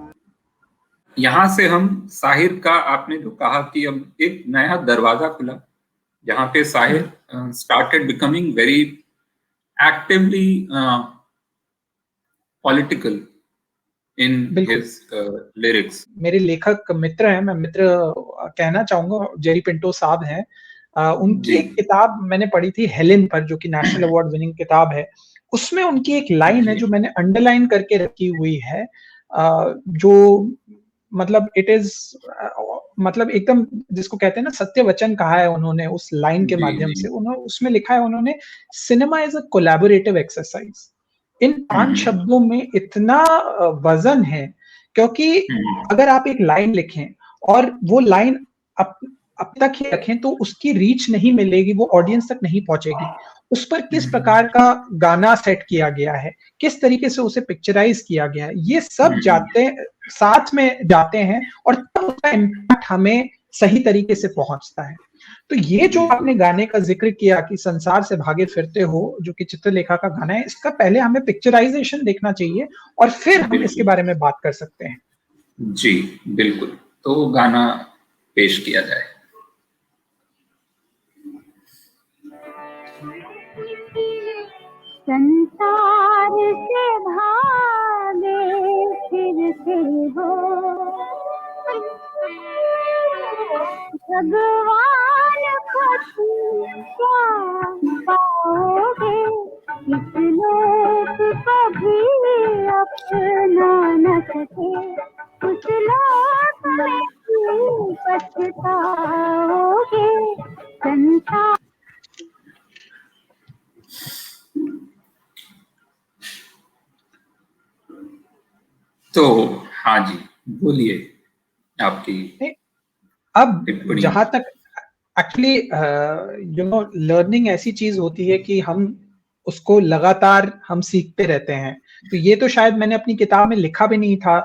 यहाँ से हम साहिर का, आपने जो कहा कि अब एक नया दरवाजा खुला जहाँ पे Sahir started becoming very actively political in his lyrics. मेरे लेखक मित्र हैं, मैं मित्र कहना चाहूंगा, जेरी पिंटो साहब हैं। उनकी एक किताब मैंने पढ़ी थी हेलेन पर, जो कि नेशनल अवार्ड विनिंग किताब है। उसमें उनकी एक लाइन है जो मैंने अंडरलाइन करके रखी हुई है, जो मतलब इट इज मतलब एकदम जिसको कहते हैं ना सत्य वचन कहा है उन्होंने उस लाइन के माध्यम से। उन्होंने उसमें लिखा है, उन्होंने cinema is a collaborative exercise. इन 5 शब्दों में इतना वजन है, क्योंकि अगर आप एक लाइन लिखें और वो लाइन अब तक ही रखें तो उसकी रीच नहीं मिलेगी, वो ऑडियंस तक नहीं पहुंचेगी। उस पर किस प्रकार का गाना सेट किया गया है, किस तरीके से उसे पिक्चराइज किया गया है, ये सब साथ में जाते हैं और तब उसका इम्पैक्ट हमें सही तरीके से पहुंचता है। तो ये जो आपने गाने का जिक्र किया कि संसार से भागे फिरते हो, जो कि चित्रलेखा का गाना है, इसका पहले हमें पिक्चराइजेशन देखना चाहिए और फिर हम इसके बारे में बात कर सकते हैं। जी बिल्कुल, तो गाना पेश किया जाए। संसार से भागे फिरते हो, भगवान को तुम क्या पाओगे, इस लोक को भी अपना न सके, उस लोक में भी पछताओगे। संसार तो हाँ जी, बोलिए आपकी। अब जहां तक एक्चुअली लर्निंग ऐसी चीज होती है कि हम उसको लगातार हम सीखते रहते हैं। तो ये तो शायद मैंने अपनी किताब में लिखा भी नहीं था,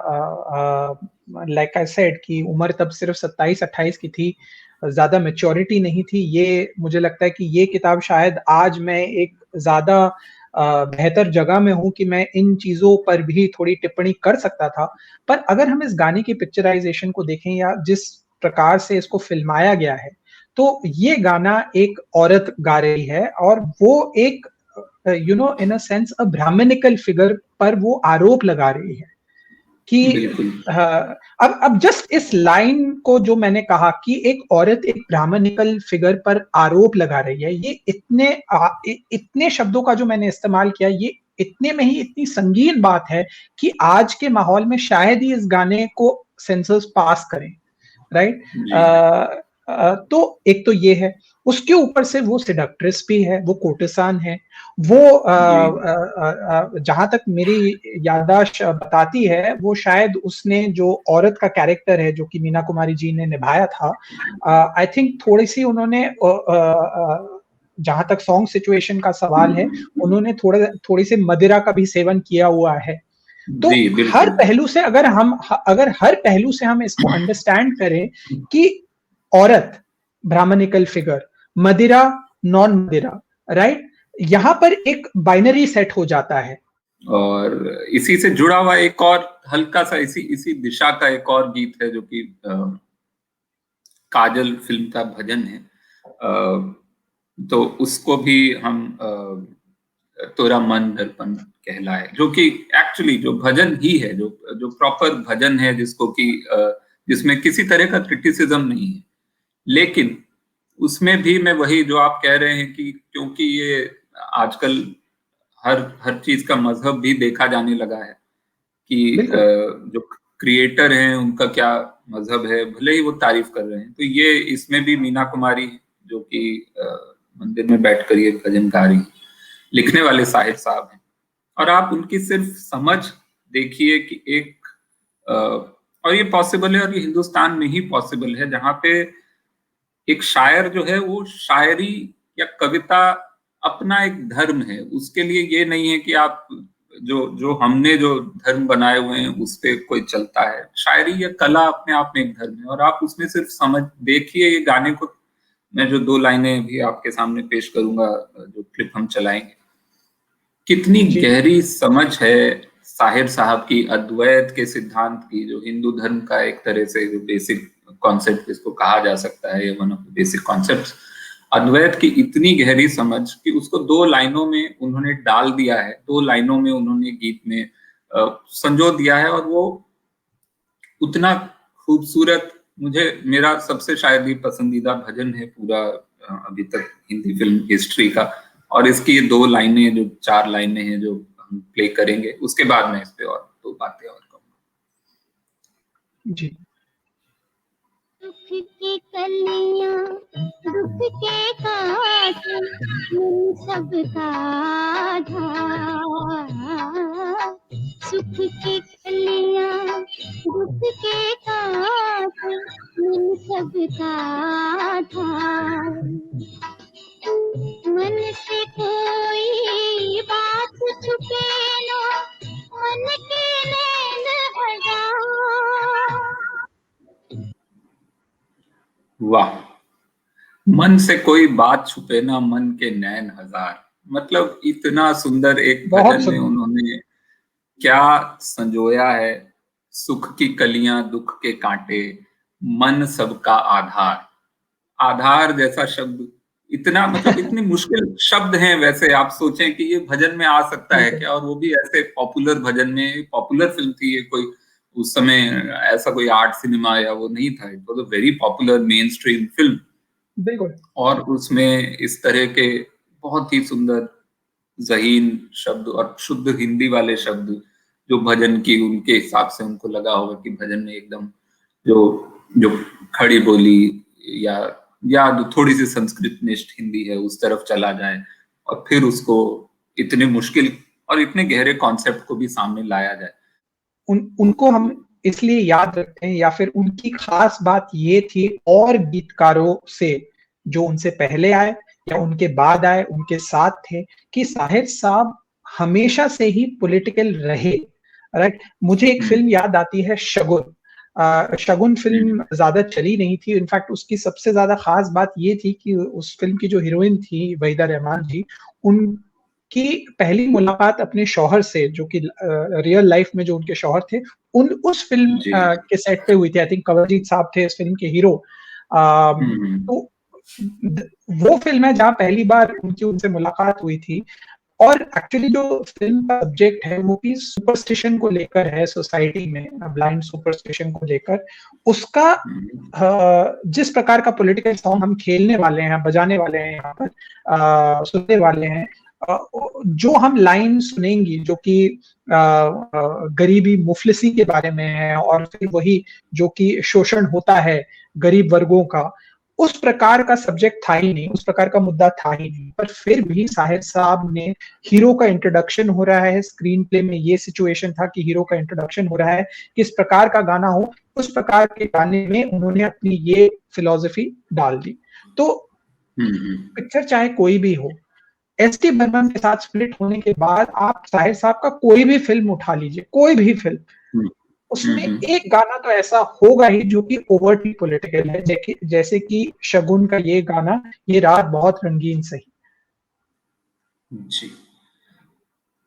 लाइक आई सेड कि उम्र तब सिर्फ 27-28 की थी, ज्यादा मैच्योरिटी नहीं थी। ये मुझे लगता है कि ये किताब शायद आज मैं एक ज्यादा बेहतर जगह में हूं कि मैं इन चीजों पर भी थोड़ी टिप्पणी कर सकता था। पर अगर हम इस गाने की पिक्चराइजेशन को देखें या जिस प्रकार से इसको फिल्माया गया है, तो ये गाना एक औरत गा रही है और वो एक in a sense a Brahminical figure पर वो आरोप लगा रही है कि अब जस्ट इस लाइन को जो मैंने कहा कि एक औरत एक ब्राह्मणिकल फिगर पर आरोप लगा रही है, ये इतने शब्दों का जो मैंने इस्तेमाल किया, ये इतने में ही इतनी संगीन बात है कि आज के माहौल में शायद ही इस गाने को सेंसर्स पास करें, राइट। तो एक तो ये है, उसके ऊपर से वो सेडक्ट्रेस भी है, वो कोर्टिसान है, वो जहां तक मेरी याददाश्त बताती है, वो शायद उसने जो औरत का कैरेक्टर है जो कि मीना कुमारी जी ने निभाया था, आई थिंक थोड़ी सी उन्होंने जहां तक सॉन्ग सिचुएशन का सवाल है, उन्होंने थोड़ी सी मदिरा का भी सेवन किया हुआ है। तो हर पहलू से अगर हर पहलू से हम इसको अंडरस्टैंड करें कि औरत ब्राह्मणिकल फिगर, मदिरा नॉन मदिरा, राइट, यहां पर एक बाइनरी सेट हो जाता है। और इसी से जुड़ा हुआ एक और हल्का सा इसी दिशा का एक और गीत है जो कि काजल फिल्म का भजन है, तो उसको भी हम तोरा मन दर्पण कहलाए, जो कि एक्चुअली जो भजन ही है, जो प्रॉपर भजन है, जिसको कि जिसमें किसी तरह का क्रिटिसिज्म नहीं है, लेकिन उसमें भी मैं वही जो आप कह रहे हैं कि क्योंकि ये आजकल हर चीज का मजहब भी देखा जाने लगा है कि जो क्रिएटर हैं उनका क्या मजहब है, भले ही वो तारीफ कर रहे हैं। तो ये इसमें भी मीना कुमारी जो कि मंदिर में बैठकर ये भजन गा रही, लिखने वाले साहिर साहब हैं, और आप उनकी सिर्फ समझ देखिए कि एक और ये पॉसिबल है, और ये हिंदुस्तान में ही पॉसिबल है, जहां पे एक शायर जो है वो शायरी या कविता अपना एक धर्म है, उसके लिए ये नहीं है कि आप जो हमने जो धर्म बनाए हुए हैं उस पे कोई चलता है। शायरी या कला अपने आप में एक धर्म है, और आप उसमें सिर्फ समझ देखिए ये गाने को, मैं जो 2 लाइनें भी आपके सामने पेश करूंगा, जो क्लिप हम चलाएंगे, कितनी गहरी समझ है साहिर साहब की अद्वैत के सिद्धांत की, जो हिंदू धर्म का एक तरह से जो बेसिक कॉन्सेप्ट जिसको कहा जा सकता है, one of the basic concepts, Advaita की इतनी गहरी समझ कि उसको 2 लाइनों में उन्होंने डाल दिया है, 2 लाइनों में उन्होंने गीत में संजो दिया है, और वो उतना खूबसूरत, मुझे मेरा सबसे शायद ही पसंदीदा भजन है पूरा अभी तक हिंदी फिल्म हिस्ट्री का। और इसकी 2 लाइनें, जो 4 लाइनें हैं जो हम प्ले करेंगे, उसके बाद मैं इस पे और 2 बातें और कहूंगा जी। दुख की कलियां, दुख के कांट, मिल सबका आधार। सुख की कलियां, दुख के कांट, मिल सबका आधार। मन से कोई बात छुपे ना, मन के नैन हजार। वाह, मन से कोई बात छुपे ना, मन के नैन हजार। मतलब इतना सुंदर एक भजन में उन्होंने क्या संजोया है। सुख की कलियां, दुख के कांटे, मन सबका आधार। आधार जैसा शब्द, इतना मतलब इतनी मुश्किल शब्द हैं। वैसे आप सोचें कि ये भजन में आ सकता है क्या, और वो भी ऐसे पॉपुलर भजन में। पॉपुलर फिल्म थी ये, कोई उस समय ऐसा कोई आर्ट सिनेमा या वो नहीं था, it was a very popular main stream film. बिल्कुल। और उसमें इस तरह के बहुत ही सुंदर ज़हीन शब्द और शुद्ध हिंदी वाले शब्द, जो भजन की उनके हिसाब से उनको लगा होगा कि भजन में एकदम जो जो खड़ी बोली या थोड़ी सी संस्कृत निष्ठ हिंदी है उस तरफ चला जाए, और फिर उसको इतने मुश्किल और इतने गहरे कॉन्सेप्ट को भी सामने लाया जाए। उनको हम इसलिए याद रखते हैं, या फिर उनकी खास बात ये थी और गीतकारों से जो उनसे पहले आए या उनके बाद आए, उनके साथ थे, कि साहिर साहब हमेशा से ही पॉलिटिकल रहे। राइट। मुझे एक फिल्म याद आती है, शगुन। शगुन फिल्म ज्यादा चली नहीं थी। इनफैक्ट उसकी सबसे ज्यादा खास बात ये थी कि उस फिल्म की जो हीरोइन थी वहीदा रहमान जी, उनकी पहली मुलाकात अपने शौहर से, जो कि रियल लाइफ में जो उनके शौहर थे, उस फिल्म के सेट पे हुई थी। आई थिंक कंवलजीत साहब थे इस फिल्म के हीरो। तो वो फिल्म है जहां पहली बार उनसे मुलाकात हुई थी। और एक्चुअली जो फिल्म का सब्जेक्ट है वो भी सुपरस्टिशन को लेकर है, सोसाइटी में ब्लाइंड सुपरस्टिशन को लेकर। उसका जिस प्रकार का पॉलिटिकल सॉन्ग हम खेलने वाले हैं, बजाने वाले हैं यहाँ पर, सुनने वाले हैं, जो हम लाइन सुनेंगी जो कि गरीबी मुफलिसी के बारे में है, और फिर वही जो कि शोषण होता है गरीब वर्गों का, उस प्रकार का सब्जेक्ट था ही नहीं, उस प्रकार का मुद्दा था ही नहीं। पर फिर भी साहिर साहब ने, हीरो का इंट्रोडक्शन हो रहा है स्क्रीन प्ले में, ये सिचुएशन था कि हीरो का इंट्रोडक्शन हो रहा है, किस प्रकार का गाना हो, उस प्रकार के गाने में उन्होंने अपनी ये फिलॉसफी डाल दी। तो पिक्चर चाहे कोई भी हो, एस.टी. बर्मन के साथ स्प्लिट होने के बाद आप साहिर साहब का कोई भी फिल्म उठा लीजिए, कोई भी फिल्म, उसमें एक गाना तो ऐसा होगा ही जो कि ओवरटली पॉलिटिकल है, जैसे कि शगुन का ये गाना, ये रात बहुत रंगीन सही। जी,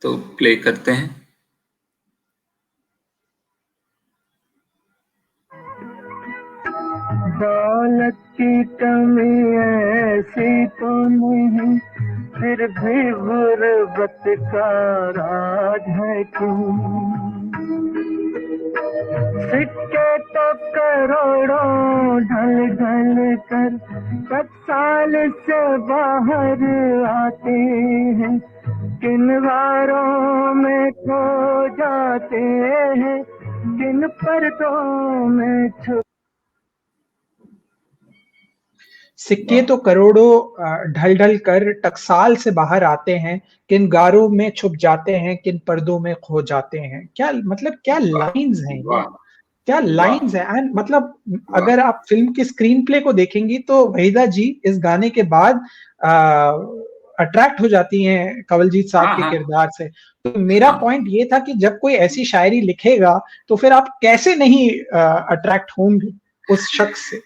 तो प्ले करते हैं। दौलत की कमी ऐसी तो नहीं, फिर भी गुर्बत का राज है क्यों। सिक्के तो करोड़ों ढल ढल कर टकसाल से बाहर आते हैं, किन वारों में खो जाते हैं, किन पर्दों में छुप। सिक्के तो करोड़ों ढल ढल कर टकसाल से बाहर आते हैं, किन गारों में छुप जाते हैं, किन पर्दों में खो जाते हैं। क्या मतलब, क्या लाइंस हैं ये, क्या लाइंस है। एंड मतलब अगर आप फिल्म की स्क्रीन प्ले को देखेंगी तो वहीदा जी इस गाने के बाद अट्रैक्ट हो जाती हैं कंवलजीत साहब के किरदार से। तो मेरा पॉइंट ये था कि जब कोई ऐसी शायरी लिखेगा तो फिर आप कैसे नहीं अट्रैक्ट होंगे उस शख्स से।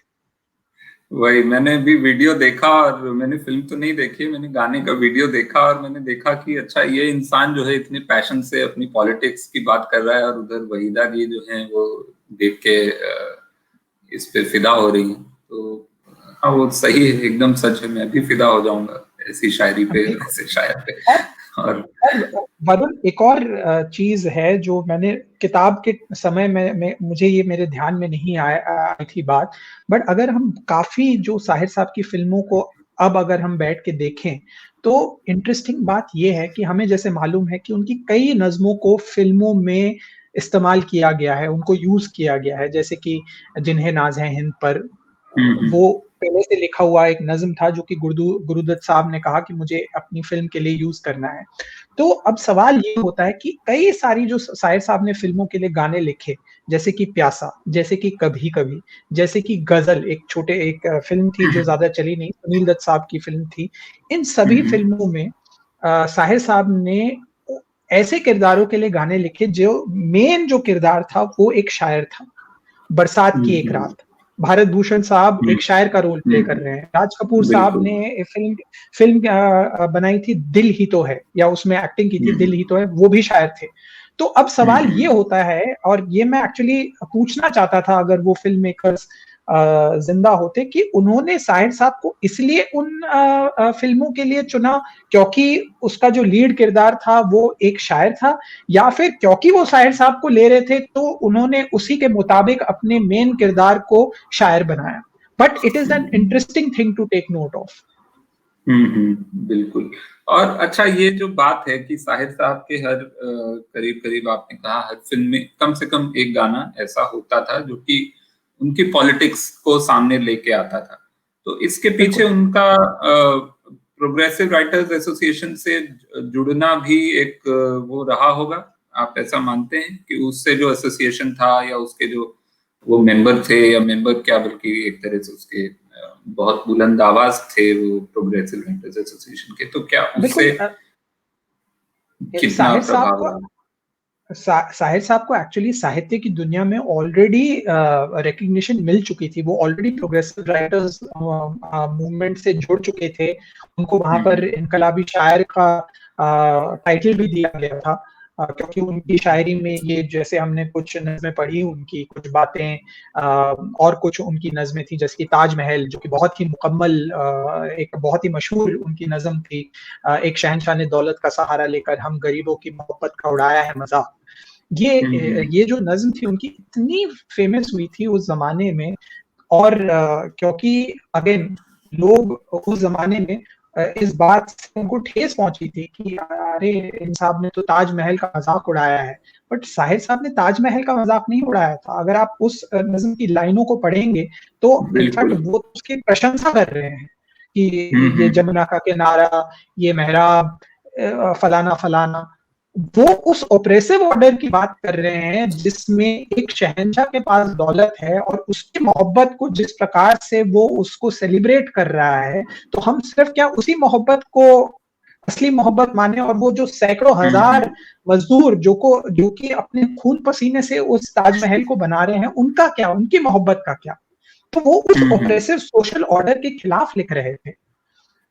वही, मैंने भी वीडियो देखा, और मैंने फिल्म तो नहीं देखी, मैंने गाने का वीडियो देखा, और मैंने देखा कि अच्छा, ये इंसान जो है इतने पैशन से अपनी पॉलिटिक्स की बात कर रहा है, और उधर वहीदा जी जो है वो देख के इस पे फिदा हो रही है। तो हाँ, वो सही है, एकदम सच है, मैं भी फिदा हो जाऊंगा ऐसी शायरी पे, बिल्कुल। ऐसे शायर पे। और और और वरुण, एक और चीज है जो मैंने किताब के समय में मुझे ये मेरे ध्यान में नहीं आई थी बात, बट अगर हम काफी जो साहिर साहब की फिल्मों को अब अगर हम बैठ के देखें तो इंटरेस्टिंग बात ये है कि हमें जैसे मालूम है कि उनकी कई नज्मों को फिल्मों में इस्तेमाल किया गया है, उनको यूज किया गया है, जैसे कि जिन्हें नाज है हिंद पर, हम्म, वो पहले से लिखा हुआ एक नज्म था जो कि गुरुदत्त साहब ने कहा कि मुझे अपनी फिल्म के लिए यूज करना है। तो अब सवाल ये होता है कि कई सारी जो शायर साहब ने फिल्मों के लिए गाने लिखे, जैसे कि प्यासा, जैसे कि कभी कभी, जैसे कि गजल, एक फिल्म थी जो ज्यादा चली नहीं, सुनील दत्त साहब की फिल्म थी। इन सभी हम्म, फिल्मों में साहिर साहब ने ऐसे किरदारों के लिए गाने लिखे जो मेन जो किरदार था वो एक शायर था। बरसात की एक हम्म, रात, भारत भूषण साहब हम्म, एक शायर का रोल प्ले कर हम्म, रहे हैं। राज कपूर साहब बिल्कुल। ने फिल्म फिल्म बनाई थी दिल ही तो है, या उसमें एक्टिंग की थी दिल हम्म, ही तो है, वो भी शायर थे। तो अब सवाल ये हम्म, होता है, और ये मैं एक्चुअली पूछना चाहता था अगर वो फिल्म मेकर्स जिंदा होते, कि उन्होंने साहिर साहब को इसलिए उन फिल्मों के लिए चुना क्योंकि उसका जो लीड किरदार था वो एक शायर था, या फिर क्योंकि वो शायर साहब को ले रहे थे तो उन्होंने उसी के मुताबिक अपने मेन किरदार को शायर बनाया। But it is an interesting thing to take note of. बिल्कुल। और अच्छा, ये जो बात है कि साहिर साहब के हर करीब करीब आपने कहा हर फिल्म में कम से कम एक गाना ऐसा होता था जो कि उनकी पॉलिटिक्स को सामने लेके आता था। तो इसके पीछे बिल्कुल उनका प्रोग्रेसिव राइटर्स एसोसिएशन से जुड़ना भी एक वो रहा होगा। आप ऐसा मानते हैं कि उससे जो एसोसिएशन था, या उसके जो वो मेंबर थे, या मेंबर क्या बल्कि एक तरह से उसके बहुत बुलंद आवाज थे वो प्रोग्रेसिव राइटर्स एसोसिएशन के, तो क्या उससे बिल्कुल। कितना साहिर साहब प्रभाव को रहा? साहिर साहब को एक्चुअली साहित्य की दुनिया में ऑलरेडी रिकग्निशन मिल चुकी थी। वो ऑलरेडी प्रोग्रेसिव राइटर्स मूवमेंट से जुड़ चुके थे। उनको वहां पर हम्म, इनकलाबी शायर का टाइटल भी दिया गया था, क्योंकि उनकी शायरी में ये, जैसे हमने कुछ नज़में पढ़ी उनकी, कुछ बातें, और कुछ उनकी नज़में थी जैसे कि ताजमहल, जो कि बहुत ही मुकम्मल, एक बहुत ही मशहूर उनकी नज़म थी। एक शहंशाह ने दौलत का सहारा लेकर हम गरीबों की मोहब्बत का उड़ाया है मजाक। हम्म, ये जो नज्म थी उनकी इतनी फेमस हुई थी उस जमाने में। और क्योंकि अगेन लोग उस जमाने में इस बात से उनको ठेस पहुंची थी कि अरे इन साहब ने तो ताजमहल का मजाक उड़ाया है। बट साहिर साहब ने ताजमहल का मजाक नहीं उड़ाया था। अगर आप उस नज्म की लाइनों को पढ़ेंगे तो इनफैक्ट बिल्कुल। वो उसकी प्रशंसा कर रहे हैं कि ये हम्म, जमुना का किनारा, ये मेहराब, फलाना फलाना। वो उस ओप्रेसिव ऑर्डर की बात कर रहे हैं जिसमें एक शहंशाह के पास दौलत है और उसकी मोहब्बत को जिस प्रकार से वो उसको सेलिब्रेट कर रहा है, तो हम सिर्फ क्या उसी मोहब्बत को असली मोहब्बत माने, और वो जो सैकड़ों हजार हम्म, मजदूर जो कि अपने खून पसीने से उस ताजमहल को बना रहे हैं, उनका क्या, उनकी मोहब्बत का क्या? तो वो उस हम्म, ओप्रेसिव सोशल ऑर्डर के खिलाफ लिख रहे थे,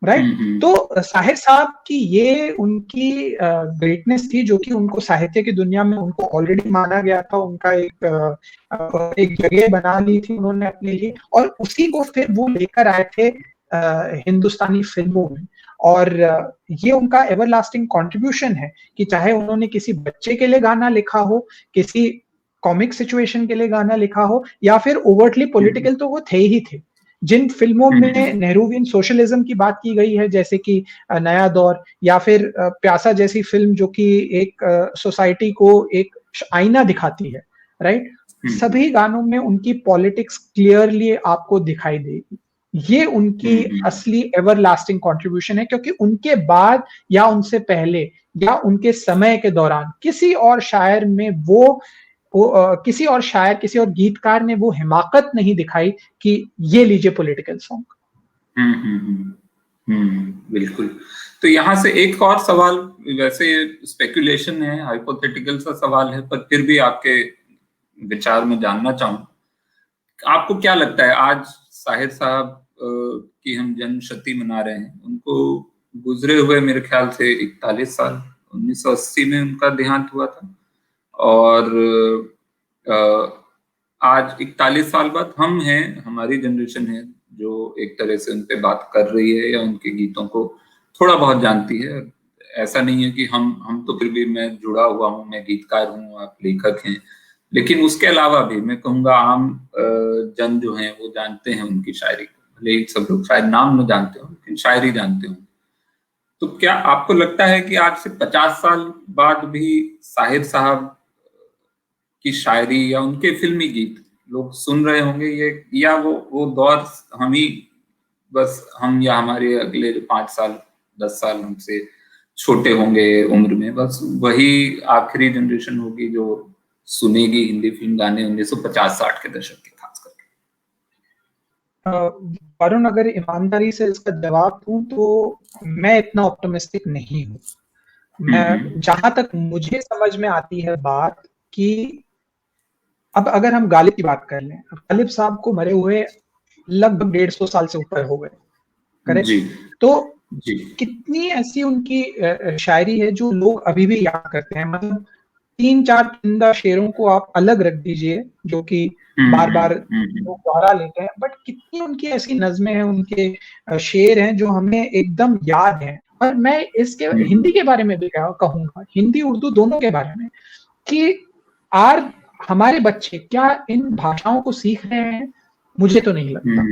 राइट? हम्म, तो साहिर साहब की ये उनकी ग्रेटनेस थी, जो कि उनको साहित्य की दुनिया में उनको ऑलरेडी माना गया था। उनका एक जगह बना ली थी उन्होंने अपने लिए, और उसी को फिर वो लेकर आए थे हिंदुस्तानी फिल्मों में। और ये उनका एवरलास्टिंग कंट्रीब्यूशन है कि चाहे उन्होंने किसी बच्चे के लिए गाना लिखा हो, किसी कॉमिक सिचुएशन के लिए गाना लिखा हो, या फिर ओवर्टली पॉलिटिकल, तो वो थे ही थे। जिन फिल्मों में नेहरूवियन सोशलिज्म की बात की गई है, जैसे कि नया दौर, या फिर प्यासा जैसी फिल्म जो कि एक सोसाइटी को एक आईना दिखाती है, राइट? हम्म, सभी गानों में उनकी पॉलिटिक्स क्लियरली आपको दिखाई देगी। ये उनकी हम्म, असली एवरलास्टिंग कंट्रीब्यूशन है, क्योंकि उनके बाद या उनसे पहले या उनके समय के दौरान किसी और शायर में किसी और शायर, किसी और गीतकार ने वो हिमाकत नहीं दिखाई कि ये लीजिए पॉलिटिकल सॉन्ग। बिल्कुल। तो यहाँ से एक और सवाल, वैसे स्पेकुलेशन है, हाइपोथेटिकल सा सवाल है, पर फिर भी आपके विचार में जानना चाहूँ। आपको क्या लगता है आज साहिर साहब की हम जन्मशती मना रहे हैं, उनको गुजरे हुए मेरे ख्याल से 41 साल, 1980 में उनका देहांत हुआ था। और आज 41 साल बाद हम हैं, हमारी जनरेशन है जो एक तरह से उन पे बात कर रही है या उनके गीतों को थोड़ा बहुत जानती है। ऐसा नहीं है कि हम तो फिर भी, मैं जुड़ा हुआ हूँ, मैं गीतकार हूँ, आप लेखक हैं, लेकिन उसके अलावा भी मैं कहूँगा आम जन जो है वो जानते हैं उनकी शायरी को, भले ही सब लोग शायद नाम न जानते हो लेकिन शायरी जानते हो। तो क्या आपको लगता है कि आज से 50 साल बाद भी साहिर साहब की शायरी या उनके फिल्मी गीत लोग सुन रहे होंगे, ये या वो दौर हम ही, बस हम या हमारे अगले जो 5 साल 10 साल हमसे छोटे होंगे उम्र में, बस वही आखिरी जनरेशन होगी जो सुनेगी हिंदी फिल्म गाने 1950-60 के दशक के खास करके? वरुण, अगर ईमानदारी से इसका जवाब दूं तो मैं इतना ऑप्टिमिस्टिक नहीं हूँ। मैं, जहां तक मुझे समझ में आती है बात, कि अब अगर हम गालिब की बात कर लें, गालिब साहब को मरे हुए लगभग 150 साल से ऊपर हो गए, करेक्ट? तो जी। कितनी ऐसी उनकी शायरी है जो लोग अभी भी याद करते हैं। मतलब 3-4 चुनिंदा शेरों को आप अलग रख दीजिए जो कि बार बार लोग दोहरा लेते हैं, बट कितनी उनकी ऐसी नज़में हैं, उनके शेर हैं जो हमें एकदम याद हैं। और मैं इसके हिंदी के बारे में भी कहूंगा, हिंदी उर्दू दोनों के बारे में, कि आज हमारे बच्चे क्या इन भाषाओं को सीख रहे हैं? मुझे तो नहीं लगता,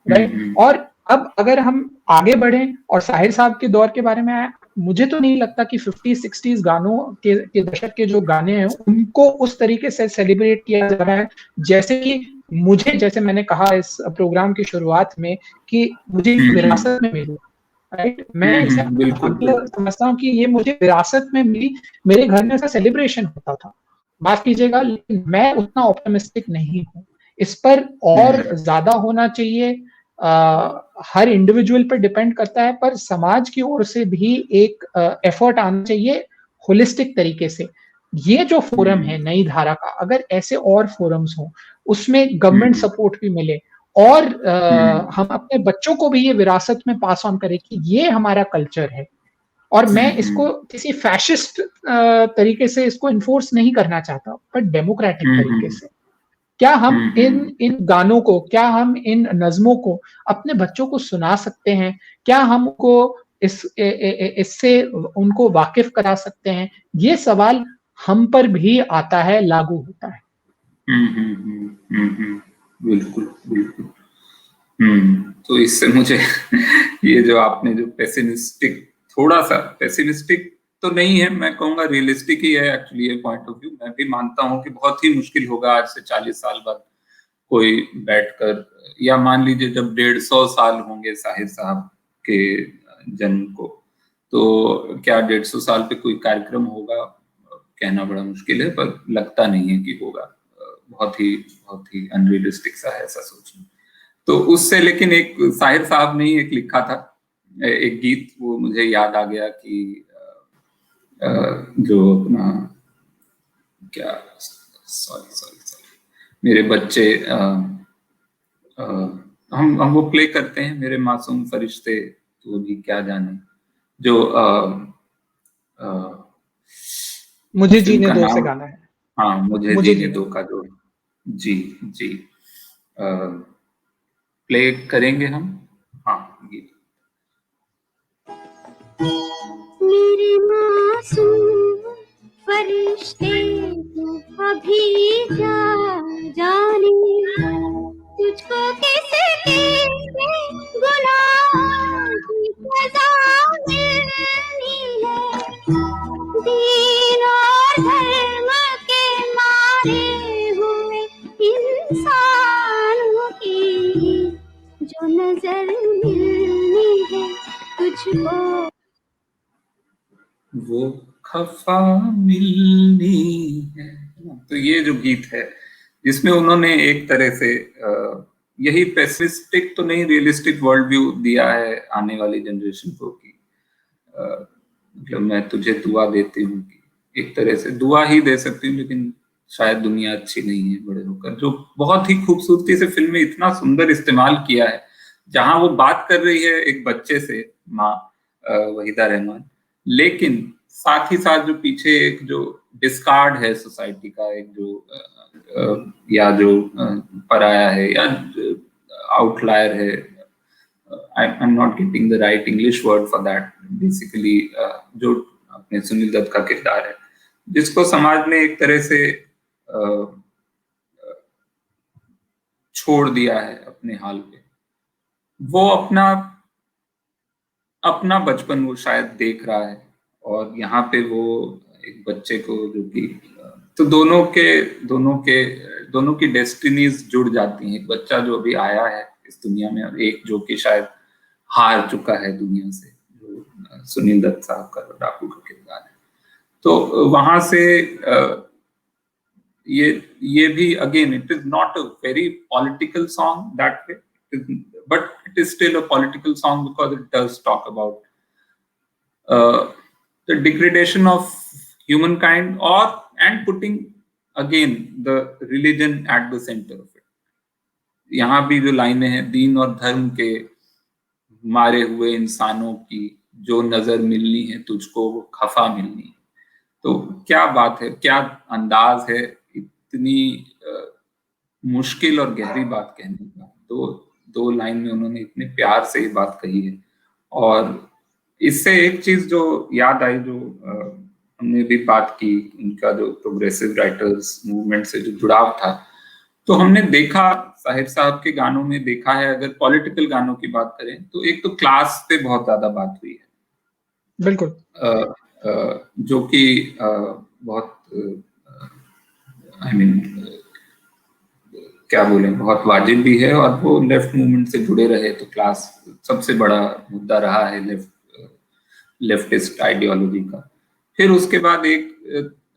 राइट? और अब अगर हम आगे बढ़ें और साहिर साहब के दौर के बारे में आए, मुझे तो नहीं लगता कि 50-60s गानों के दशक के जो गाने हैं उनको उस तरीके से सेलिब्रेट किया जा रहा है जैसे कि मुझे, जैसे मैंने कहा इस प्रोग्राम की शुरुआत में, कि मुझे विरासत में मिली, राइट? मैं इसे समझता हूँ कि ये मुझे विरासत में मिली, मेरे घर में ऐसा सेलिब्रेशन होता था। माफ कीजिएगा, लेकिन मैं उतना ऑप्टिमिस्टिक नहीं हूँ। इस पर और ज्यादा होना चाहिए, हर इंडिविजुअल पर डिपेंड करता है, पर समाज की ओर से भी एक एफर्ट आना चाहिए होलिस्टिक तरीके से। ये जो फोरम है नई धारा का, अगर ऐसे और फोरम्स हो, उसमें गवर्नमेंट सपोर्ट भी मिले और हम अपने बच्चों को भी ये विरासत में पास ऑन करें कि ये हमारा कल्चर है। और मैं इसको किसी फैशिस्ट तरीके से इसको इन्फोर्स नहीं करना चाहता, पर डेमोक्रेटिक तरीके से। क्या हम इन गानों को, क्या हम इन नज़मों को अपने बच्चों को सुना सकते हैं? क्या हमको इससे उनको वाकिफ करा सकते हैं? ये सवाल हम पर भी आता है, लागू होता है। बिल्कुल बिल्कुल। तो इससे मुझे ये जो आपने जो पेसिमिस्टिक, थोड़ा सा पेसिमिस्टिक तो नहीं है, मैं कहूँगा रियलिस्टिक ही है एक्चुअली ये पॉइंट ऑफ व्यू। मैं भी मानता हूँ कि बहुत ही मुश्किल होगा आज से 40 साल बाद कोई बैठकर, या मान लीजिए जब 150 साल होंगे साहिर साहब के जन्म को, तो क्या 150 साल पे कोई कार्यक्रम होगा, कहना बड़ा मुश्किल है, पर लगता नहीं है कि होगा। बहुत ही अनरियलिस्टिक सा है ऐसा सोचना। तो उससे, लेकिन एक साहिर साहब ने ही एक लिखा था एक गीत, वो मुझे याद आ गया कि जो अपना क्या, सॉरी मेरे बच्चे, हम वो प्ले करते हैं, मेरे मासूम फरिश्ते तो भी क्या जाने, जो मुझे जीने दो से गाना है। हाँ, मुझे जीने दो का जो, जी प्ले करेंगे हम। हाँ, गीत। मेरे मासूम फरिश्ते तू अभी क्या जाने, तुझको किसके गुनाह की सजा मिलनी है। दीन और धर्म के मारे हुए इंसानों की जो नजर मिलनी है तुझको, वो खफा मिलनी है। तो ये जो गीत है, जिसमें उन्होंने एक तरह से यही पेसिमिस्टिक तो नहीं, रियलिस्टिक वर्ल्ड व्यू दिया है आने वाली जनरेशन को, कि मतलब मैं तुझे दुआ देती हूँ, कि एक तरह से दुआ ही दे सकती हूँ, लेकिन शायद दुनिया अच्छी नहीं है बड़े होकर, जो बहुत ही खूबसूरती से फिल्म में इतना सुंदर इस्तेमाल किया है। जहां वो बात कर रही है एक बच्चे से, माँ वहीदा रहमान, लेकिन साथ ही साथ जो पीछे एक जो डिस्कार्ड है सोसाइटी का, एक जो या जो पराया है या आउटलायर है, आई am not getting the right English word for that, basically जो अपने सुनील दत्त का किरदार है, जिसको समाज ने एक तरह से छोड़ दिया है अपने हाल पे, वो अपना बचपन वो शायद देख रहा है, और यहाँ पे वो एक बच्चे को जो कि तो दोनों की डेस्टिनीज जुड़ जाती हैं। एक बच्चा जो अभी आया है इस दुनिया में, और एक जो कि शायद हार चुका है दुनिया से, जो सुनील दत्त साहब का डाकू का किरदार है। तो वहां से ये भी again, it is not a very political song that way, but it is still a political song because it does talk about the degradation of humankind, and putting again the religion at the center of it. यहाँ भी जो लाइनें हैं, दीन और धर्म के मारे हुए इंसानों की जो नजर मिलनी है तुझको वो खफा मिलनी है। तो क्या बात है, क्या अंदाज है इतनी मुश्किल और गहरी बात कहने का। दो लाइन में उन्होंने इतने प्यार से ये बात कही है। और इससे एक चीज जो याद आई, जो हमने भी बात की, उनका जो प्रोग्रेसिव राइटर्स मूवमेंट से जो जुड़ाव था, तो हमने देखा साहिर साहब के गानों में देखा है, अगर पॉलिटिकल गानों की बात करें तो एक तो क्लास पे बहुत ज्यादा बात हुई है, बिल्कुल, जो कि बहुत आई मीन क्या बोले, बहुत वाजिब भी है, और वो लेफ्ट मूवमेंट से जुड़े रहे तो क्लास सबसे बड़ा मुद्दा रहा है लेफ्टिस्ट आइडियोलॉजी का। फिर उसके बाद एक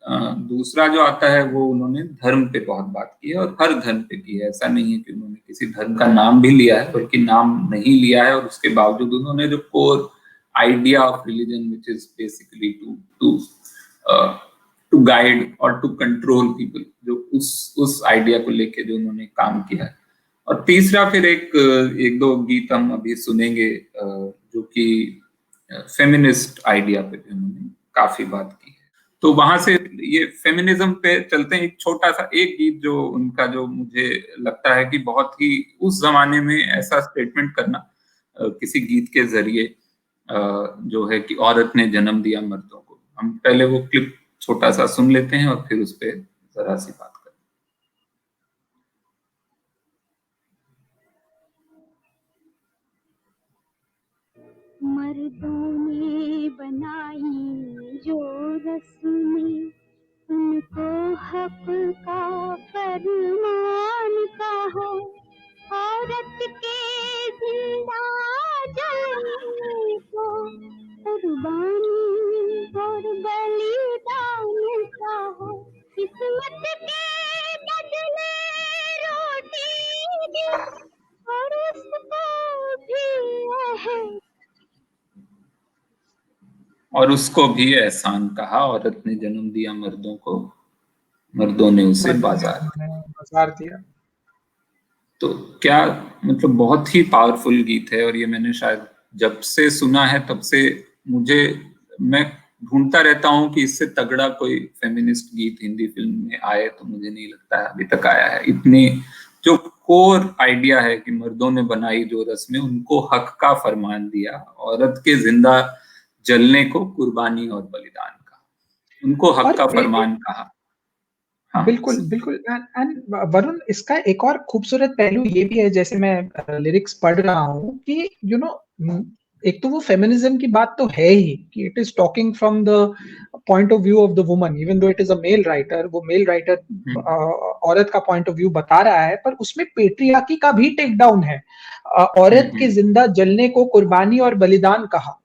दूसरा जो आता है, वो उन्होंने धर्म पे बहुत बात की है, और हर धर्म पे की है। ऐसा नहीं है कि उन्होंने किसी धर्म का नाम भी लिया है, बल्कि नाम नहीं लिया है, और उसके बावजूद उन्होंने जो core idea of religion, which is basically to guide और टू कंट्रोल पीपल, जो उस आइडिया को लेके जो उन्होंने काम किया है। और तीसरा फिर एक दो गीत हम अभी सुनेंगे, जो कि फेमिनिस्ट आइडिया पे भी उन्होंने काफी बात की है। तो वहां से ये फेमिनिज्म पे चलते हैं। एक छोटा सा एक गीत जो उनका, जो मुझे लगता है कि बहुत ही उस जमाने में ऐसा स्टेटमेंट करना किसी गीत के जरिए, जो है कि औरत ने जन्म दिया मर्दों को। हम पहले वो क्लिप छोटा सा सुन लेते हैं और फिर उस पर जरा सी बात करें। मर्दों ने बनाई जो रस्में, उनको हक का फरमान कहो। औरत के जिंदा जलने को कुर्बानी और बलिदान कहो। किस्मत के बदले रोटी दी और उसको भी एहसान कहा। औरत ने जन्म दिया मर्दों को, मर्दों ने उसे बाजार दिया। तो क्या मतलब, बहुत ही पावरफुल गीत है। और ये मैंने शायद जब से सुना है तब से मैं ढूंढता रहता हूँ कि इससे तगड़ा कोई फेमिनिस्ट गीत हिंदी फिल्म में आए, तो मुझे नहीं लगता है अभी तक आया है। इतनी जो कोर आइडिया है कि मर्दों ने बनाई जो रस्में, उनको हक का फरमान दिया, औरत के जिंदा जलने को कुर्बानी और बलिदान का, उनको हक का फरमान कहा। हाँ, बिल्कुल बिल्कुल। एंड वरुण, इसका एक और खूबसूरत पहलू ये भी है, जैसे मैं लिरिक्स पढ़ रहा हूँ कि एक तो वो फेमिनिज्म की बात तो है ही कि it is talking from the point of view of the woman, even though it is a male writer. वो मेल राइटर औरत का पॉइंट ऑफ व्यू बता रहा है, पर उसमें पेट्रियार्की का भी टेक डाउन है। औरत के जिंदा जलने को कुर्बानी और बलिदान कहा,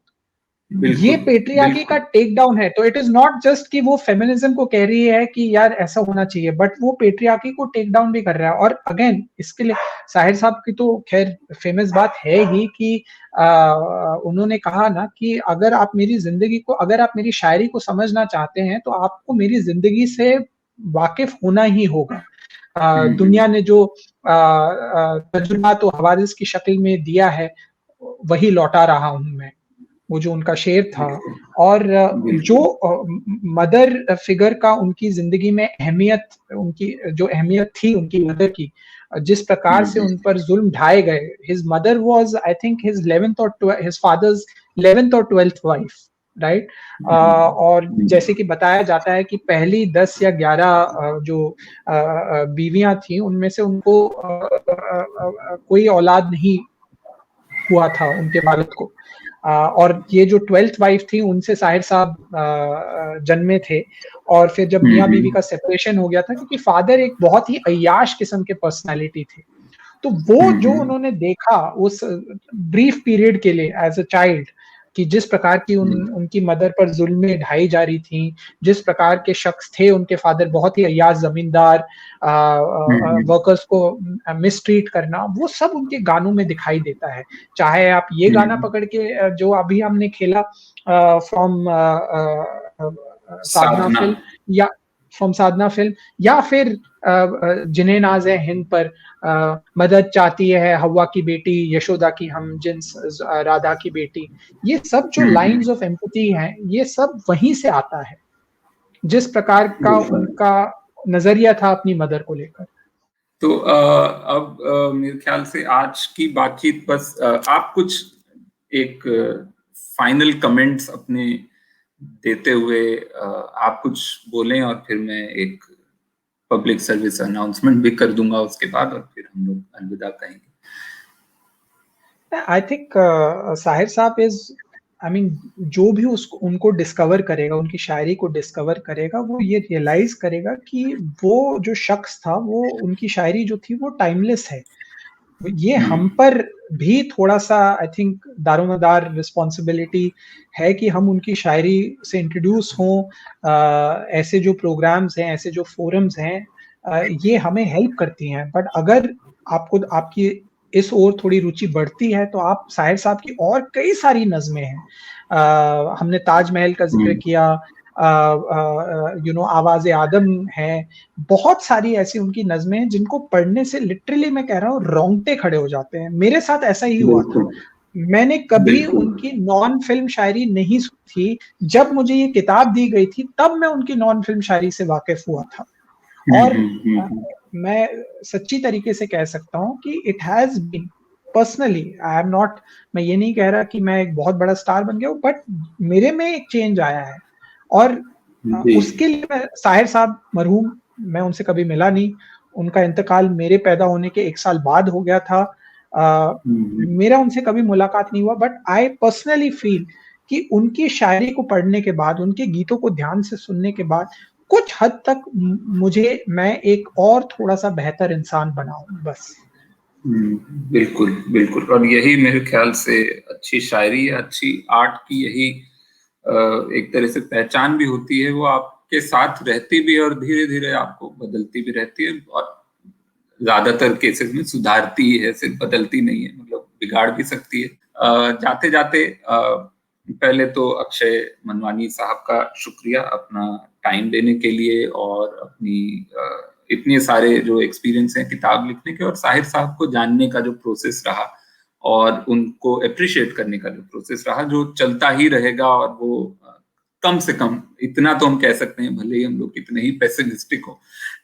ये पेट्रियार्की का टेक डाउन है। तो इट इज नॉट जस्ट कि वो फेमिनिज्म को कह रही है कि यार ऐसा होना चाहिए, बट वो पेट्रियार्की को टेक डाउन भी कर रहा है। और अगेन इसके लिए साहिर साहब की तो खैर फेमस बात है ही कि उन्होंने कहा ना कि अगर आप मेरी जिंदगी को, अगर आप मेरी शायरी को समझना चाहते हैं तो आपको मेरी जिंदगी से वाकिफ होना ही होगा। दुनिया ने जो तजुर्बा तो हवारिस की शक्ल में दिया है वही लौटा रहा हूं मैं, वो जो उनका शेर था। और जो मदर फिगर का उनकी जिंदगी में अहमियत, उनकी जो अहमियत थी उनकी मदर की, जिस प्रकार से उन पर जुल्म ढाए गए। His mother was I think his 11th और हिज फादर्स 11th और 12th वाइफ, राइट। और जैसे कि बताया जाता है कि पहली 10 या 11 जो बीवियां थी उनमें से उनको कोई औलाद नहीं हुआ था उनके वालिद को। और ये जो 12th वाइफ थी उनसे साहिर साहब जन्मे थे। और फिर जब मियाँ बीवी का सेपरेशन हो गया था, क्योंकि फादर एक बहुत ही अय्याश किस्म के पर्सनालिटी थे, तो वो जो उन्होंने देखा उस ब्रीफ पीरियड के लिए एज अ चाइल्ड, कि जिस प्रकार की उनकी मदर पर जुल्में ढाई जा रही थी, जिस प्रकार के शख्स थे उनके फादर, बहुत ही अय्याश जमींदार, वर्कर्स को मिसट्रीट करना, वो सब उनके गानों में दिखाई देता है। चाहे आप ये गाना पकड़ के जो अभी हमने खेला फ्रॉम साधना फिल्म, या फ्रॉम साधना फिल्म, या फिर जिन्हें नाज है हिंद पर मदद चाहती है हवा की बेटी, यशोदा की हम जिन्स राधा की बेटी, ये सब जो लाइंस ऑफ एम्पैथी हैं ये सब वहीं से आता है, जिस प्रकार का उनका नजरिया था अपनी मदर को लेकर। तो अब मेरे ख्याल से आज की बातचीत बस आप कुछ एक फाइनल कमेंट्स अपने देते हुए आप कुछ बोलें, और फिर मैं एक पब्लिक सर्विस अनाउंसमेंट भी कर दूंगा उसके बाद, और फिर हम लोग अलविदा कहेंगे। आई थिंक साहिर साहब इज, आई मीन, जो भी उसको उनको डिस्कवर करेगा, उनकी शायरी को डिस्कवर करेगा, वो ये रियलाइज करेगा कि वो जो शख्स था, वो उनकी शायरी जो थी वो टाइमलेस है। ये हम पर भी थोड़ा सा आई थिंक दारोमदार रिस्पॉन्सिबिलिटी है कि हम उनकी शायरी से इंट्रोड्यूस हों। ऐसे जो प्रोग्राम्स हैं, ऐसे जो फोरम्स हैं, ये हमें हेल्प करती हैं। बट अगर आपको आपकी इस ओर थोड़ी रुचि बढ़ती है तो आप साहिर साहब की और कई सारी नज़में हैं, हमने ताजमहल का जिक्र किया, आवाज़े आदम है, बहुत सारी ऐसी उनकी नज़में हैं जिनको पढ़ने से लिटरली मैं कह रहा हूँ रोंगटे खड़े हो जाते हैं। मेरे साथ ऐसा ही हुआ था। मैंने कभी उनकी नॉन फिल्म शायरी नहीं सुनी थी, जब मुझे ये किताब दी गई थी तब मैं उनकी नॉन फिल्म शायरी से वाकिफ हुआ था। और मैं सच्ची तरीके से कह सकता हूँ कि it has been personally, I am not, मैं ये नहीं कह रहा कि मैं एक बहुत बड़ा स्टार बन गया हूँ, बट मेरे में एक चेंज आया है। और उसके लिए मैं साहिर साहब मरहूम, मैं उनसे कभी मिला नहीं, उनका इंतकाल मेरे पैदा होने के 1 साल बाद हो गया था। मेरा उनसे कभी मुलाकात नहीं हुआ, बट आई पर्सनली फील कि उनकी शायरी को पढ़ने के बाद, उनके गीतों को ध्यान से सुनने के बाद कुछ हद तक मुझे, मैं एक और थोड़ा सा बेहतर इंसान बनाऊं बस। बिल्कुल बिल्कुल। और यही मेरे ख्याल से अच्छी शायरी, अच्छी आर्ट की यही एक तरह से पहचान भी होती है। वो आपके साथ रहती भी और धीरे धीरे आपको बदलती भी रहती है, और ज्यादातर केसेस में सुधारती ही है, सिर्फ बदलती नहीं है, मतलब बिगाड़ भी सकती है। जाते जाते पहले तो अक्षय मनवानी साहब का शुक्रिया अपना टाइम देने के लिए, और अपनी इतने सारे जो एक्सपीरियंस हैं किताब लिखने के, और साहिर साहब को जानने का जो प्रोसेस रहा और उनको अप्रिशिएट करने का जो प्रोसेस रहा, जो चलता ही रहेगा। और वो कम से कम इतना तो हम कह सकते हैं, भले ही हम लोग कितने ही पेसिमिस्टिक हो,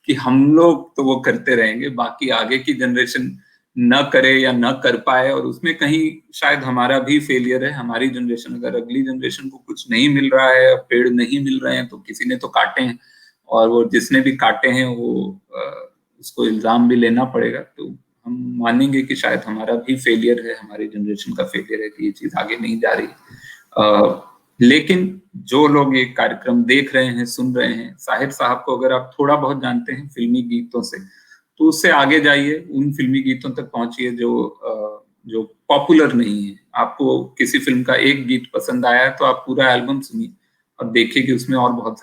कि हम लोग तो वो करते रहेंगे, बाकी आगे की जनरेशन न करे या न कर पाए, और उसमें कहीं शायद हमारा भी फेलियर है। हमारी जनरेशन, अगर अगली जनरेशन को कुछ नहीं मिल रहा है, पेड़ नहीं मिल रहे हैं, तो किसी ने तो काटे हैं, और वो जिसने भी काटे हैं वो उसको इल्जाम भी लेना पड़ेगा। तो हम मानेंगे कि शायद हमारा भी फेलियर है, हमारी जनरेशन का फेलियर है कि ये चीज आगे नहीं जा रही। लेकिन जो लोग ये कार्यक्रम देख रहे हैं, सुन रहे हैं, साहिर साहब को अगर आप थोड़ा बहुत जानते हैं फिल्मी गीतों से, तो उससे आगे जाइए, उन फिल्मी गीतों तक पहुंचिए जो पॉपुलर नहीं है। आपको किसी फिल्म का एक गीत पसंद आया है तो आप पूरा एल्बम सुनिए और देखिए कि उसमें और बहुत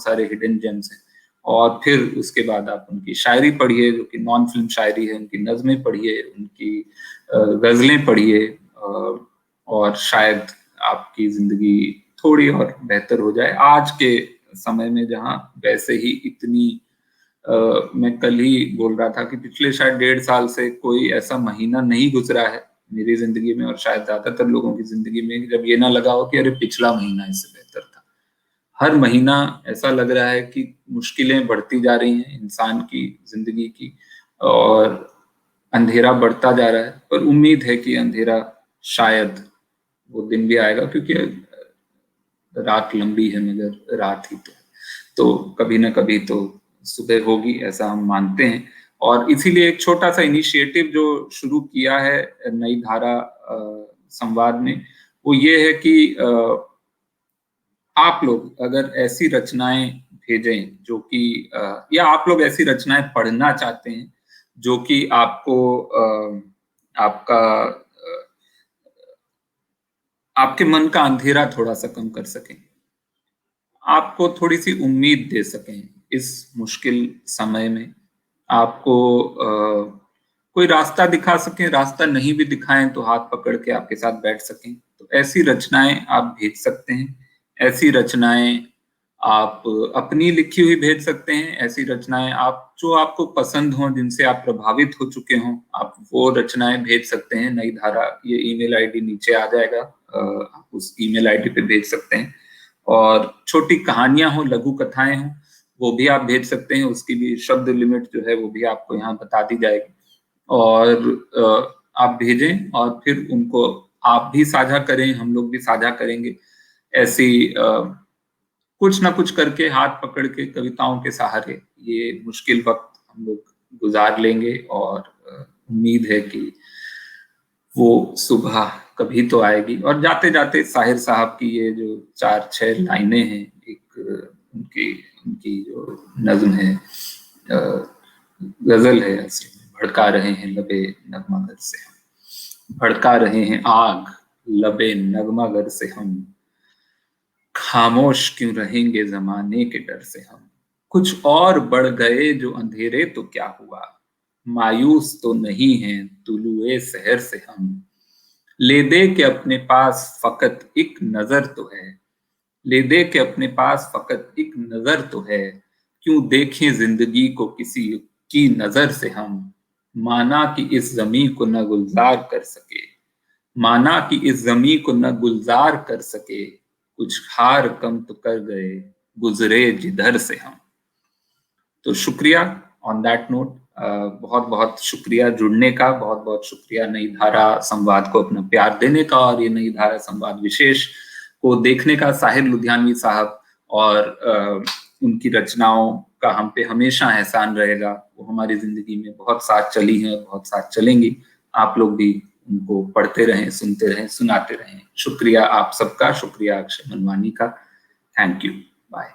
सारे हिडन जेम्स हैं। और फिर उसके बाद आप उनकी शायरी पढ़िए, जो कि नॉन फिल्म शायरी है, उनकी नज़में पढ़िए, उनकी गजलें पढ़िए, और शायद आपकी जिंदगी थोड़ी और बेहतर हो जाए। आज के समय में जहाँ वैसे ही इतनी मैं कल ही बोल रहा था कि पिछले शायद 1.5 साल से कोई ऐसा महीना नहीं गुजरा है मेरी जिंदगी में और शायद ज्यादातर लोगों की जिंदगी में जब ये ना लगा हो कि अरे पिछला महीना इससे बेहतर था। हर महीना ऐसा लग रहा है कि मुश्किलें बढ़ती जा रही हैं इंसान की जिंदगी की और अंधेरा बढ़ता जा रहा है, पर उम्मीद है कि अंधेरा शायद वो दिन भी आएगा, क्योंकि रात लंबी है मगर रात ही तो कभी ना कभी तो सुबह होगी, ऐसा हम मानते हैं। और इसीलिए एक छोटा सा इनिशिएटिव जो शुरू किया है नई धारा संवाद ने, वो ये है कि आप लोग अगर ऐसी रचनाएं भेजें जो कि या आप लोग ऐसी रचनाएं पढ़ना चाहते हैं जो कि आपको आपका आपके मन का अंधेरा थोड़ा सा कम कर सकें, आपको थोड़ी सी उम्मीद दे सकें इस मुश्किल समय में, आपको कोई रास्ता दिखा सकें, रास्ता नहीं भी दिखाएं तो हाथ पकड़ के आपके साथ बैठ सकें, तो ऐसी रचनाएं आप भेज सकते हैं। ऐसी रचनाएं आप अपनी लिखी हुई भेज सकते हैं, ऐसी रचनाएं आप जो आपको पसंद हो, जिनसे आप प्रभावित हो चुके हों, आप वो रचनाएं भेज सकते हैं। नई धारा, ये ईमेल आईडी नीचे आ जाएगा, आप उस ईमेल आईडी पे भेज सकते हैं। और छोटी कहानियां हो, लघु कथाएं हो, वो भी आप भेज सकते हैं, उसकी भी शब्द लिमिट जो है वो भी आपको यहाँ बता दी जाएगी। और आप भेजें और फिर उनको आप भी साझा करें, हम लोग भी साझा करेंगे। ऐसी कुछ ना कुछ करके, हाथ पकड़ के, कविताओं के सहारे ये मुश्किल वक्त हम लोग गुजार लेंगे। और उम्मीद है कि वो सुबह कभी तो आएगी। और जाते जाते साहिर साहब की ये जो 4-6 लाइनें हैं, एक उनकी उनकी जो नज्म है, गजल है असल में, भड़का रहे हैं लबे नगमागर से हम, भड़का रहे हैं आग लबे नगमागर से हम, खामोश क्यों रहेंगे जमाने के डर से हम, कुछ और बढ़ गए जो अंधेरे तो क्या हुआ, मायूस तो नहीं है तुलुए सहर से हम, ले दे के अपने पास फकत एक नजर तो है, ले दे के अपने पास फकत एक नजर तो है, क्यों देखें जिंदगी को किसी की नजर से हम, माना कि इस जमी को न गुलजार कर सके, माना कि इस जमी को न गुलजार कर सके, कुछ हार कम तो कर गए गुजरे जिधर से हम। तो शुक्रिया ऑन दैट नोट, बहुत बहुत शुक्रिया जुड़ने का, बहुत बहुत शुक्रिया नई धारा संवाद को अपना प्यार देने का, और ये नई धारा संवाद विशेष को देखने का साहिर लुधियानवी साहब। और उनकी रचनाओं का हम पे हमेशा एहसान रहेगा, वो हमारी जिंदगी में बहुत साथ चली हैं, बहुत साथ चलेंगी। आप लोग भी उनको पढ़ते रहें, सुनते रहें, सुनाते रहें। शुक्रिया आप सबका, शुक्रिया अक्षय मनवानी का। Thank you, bye.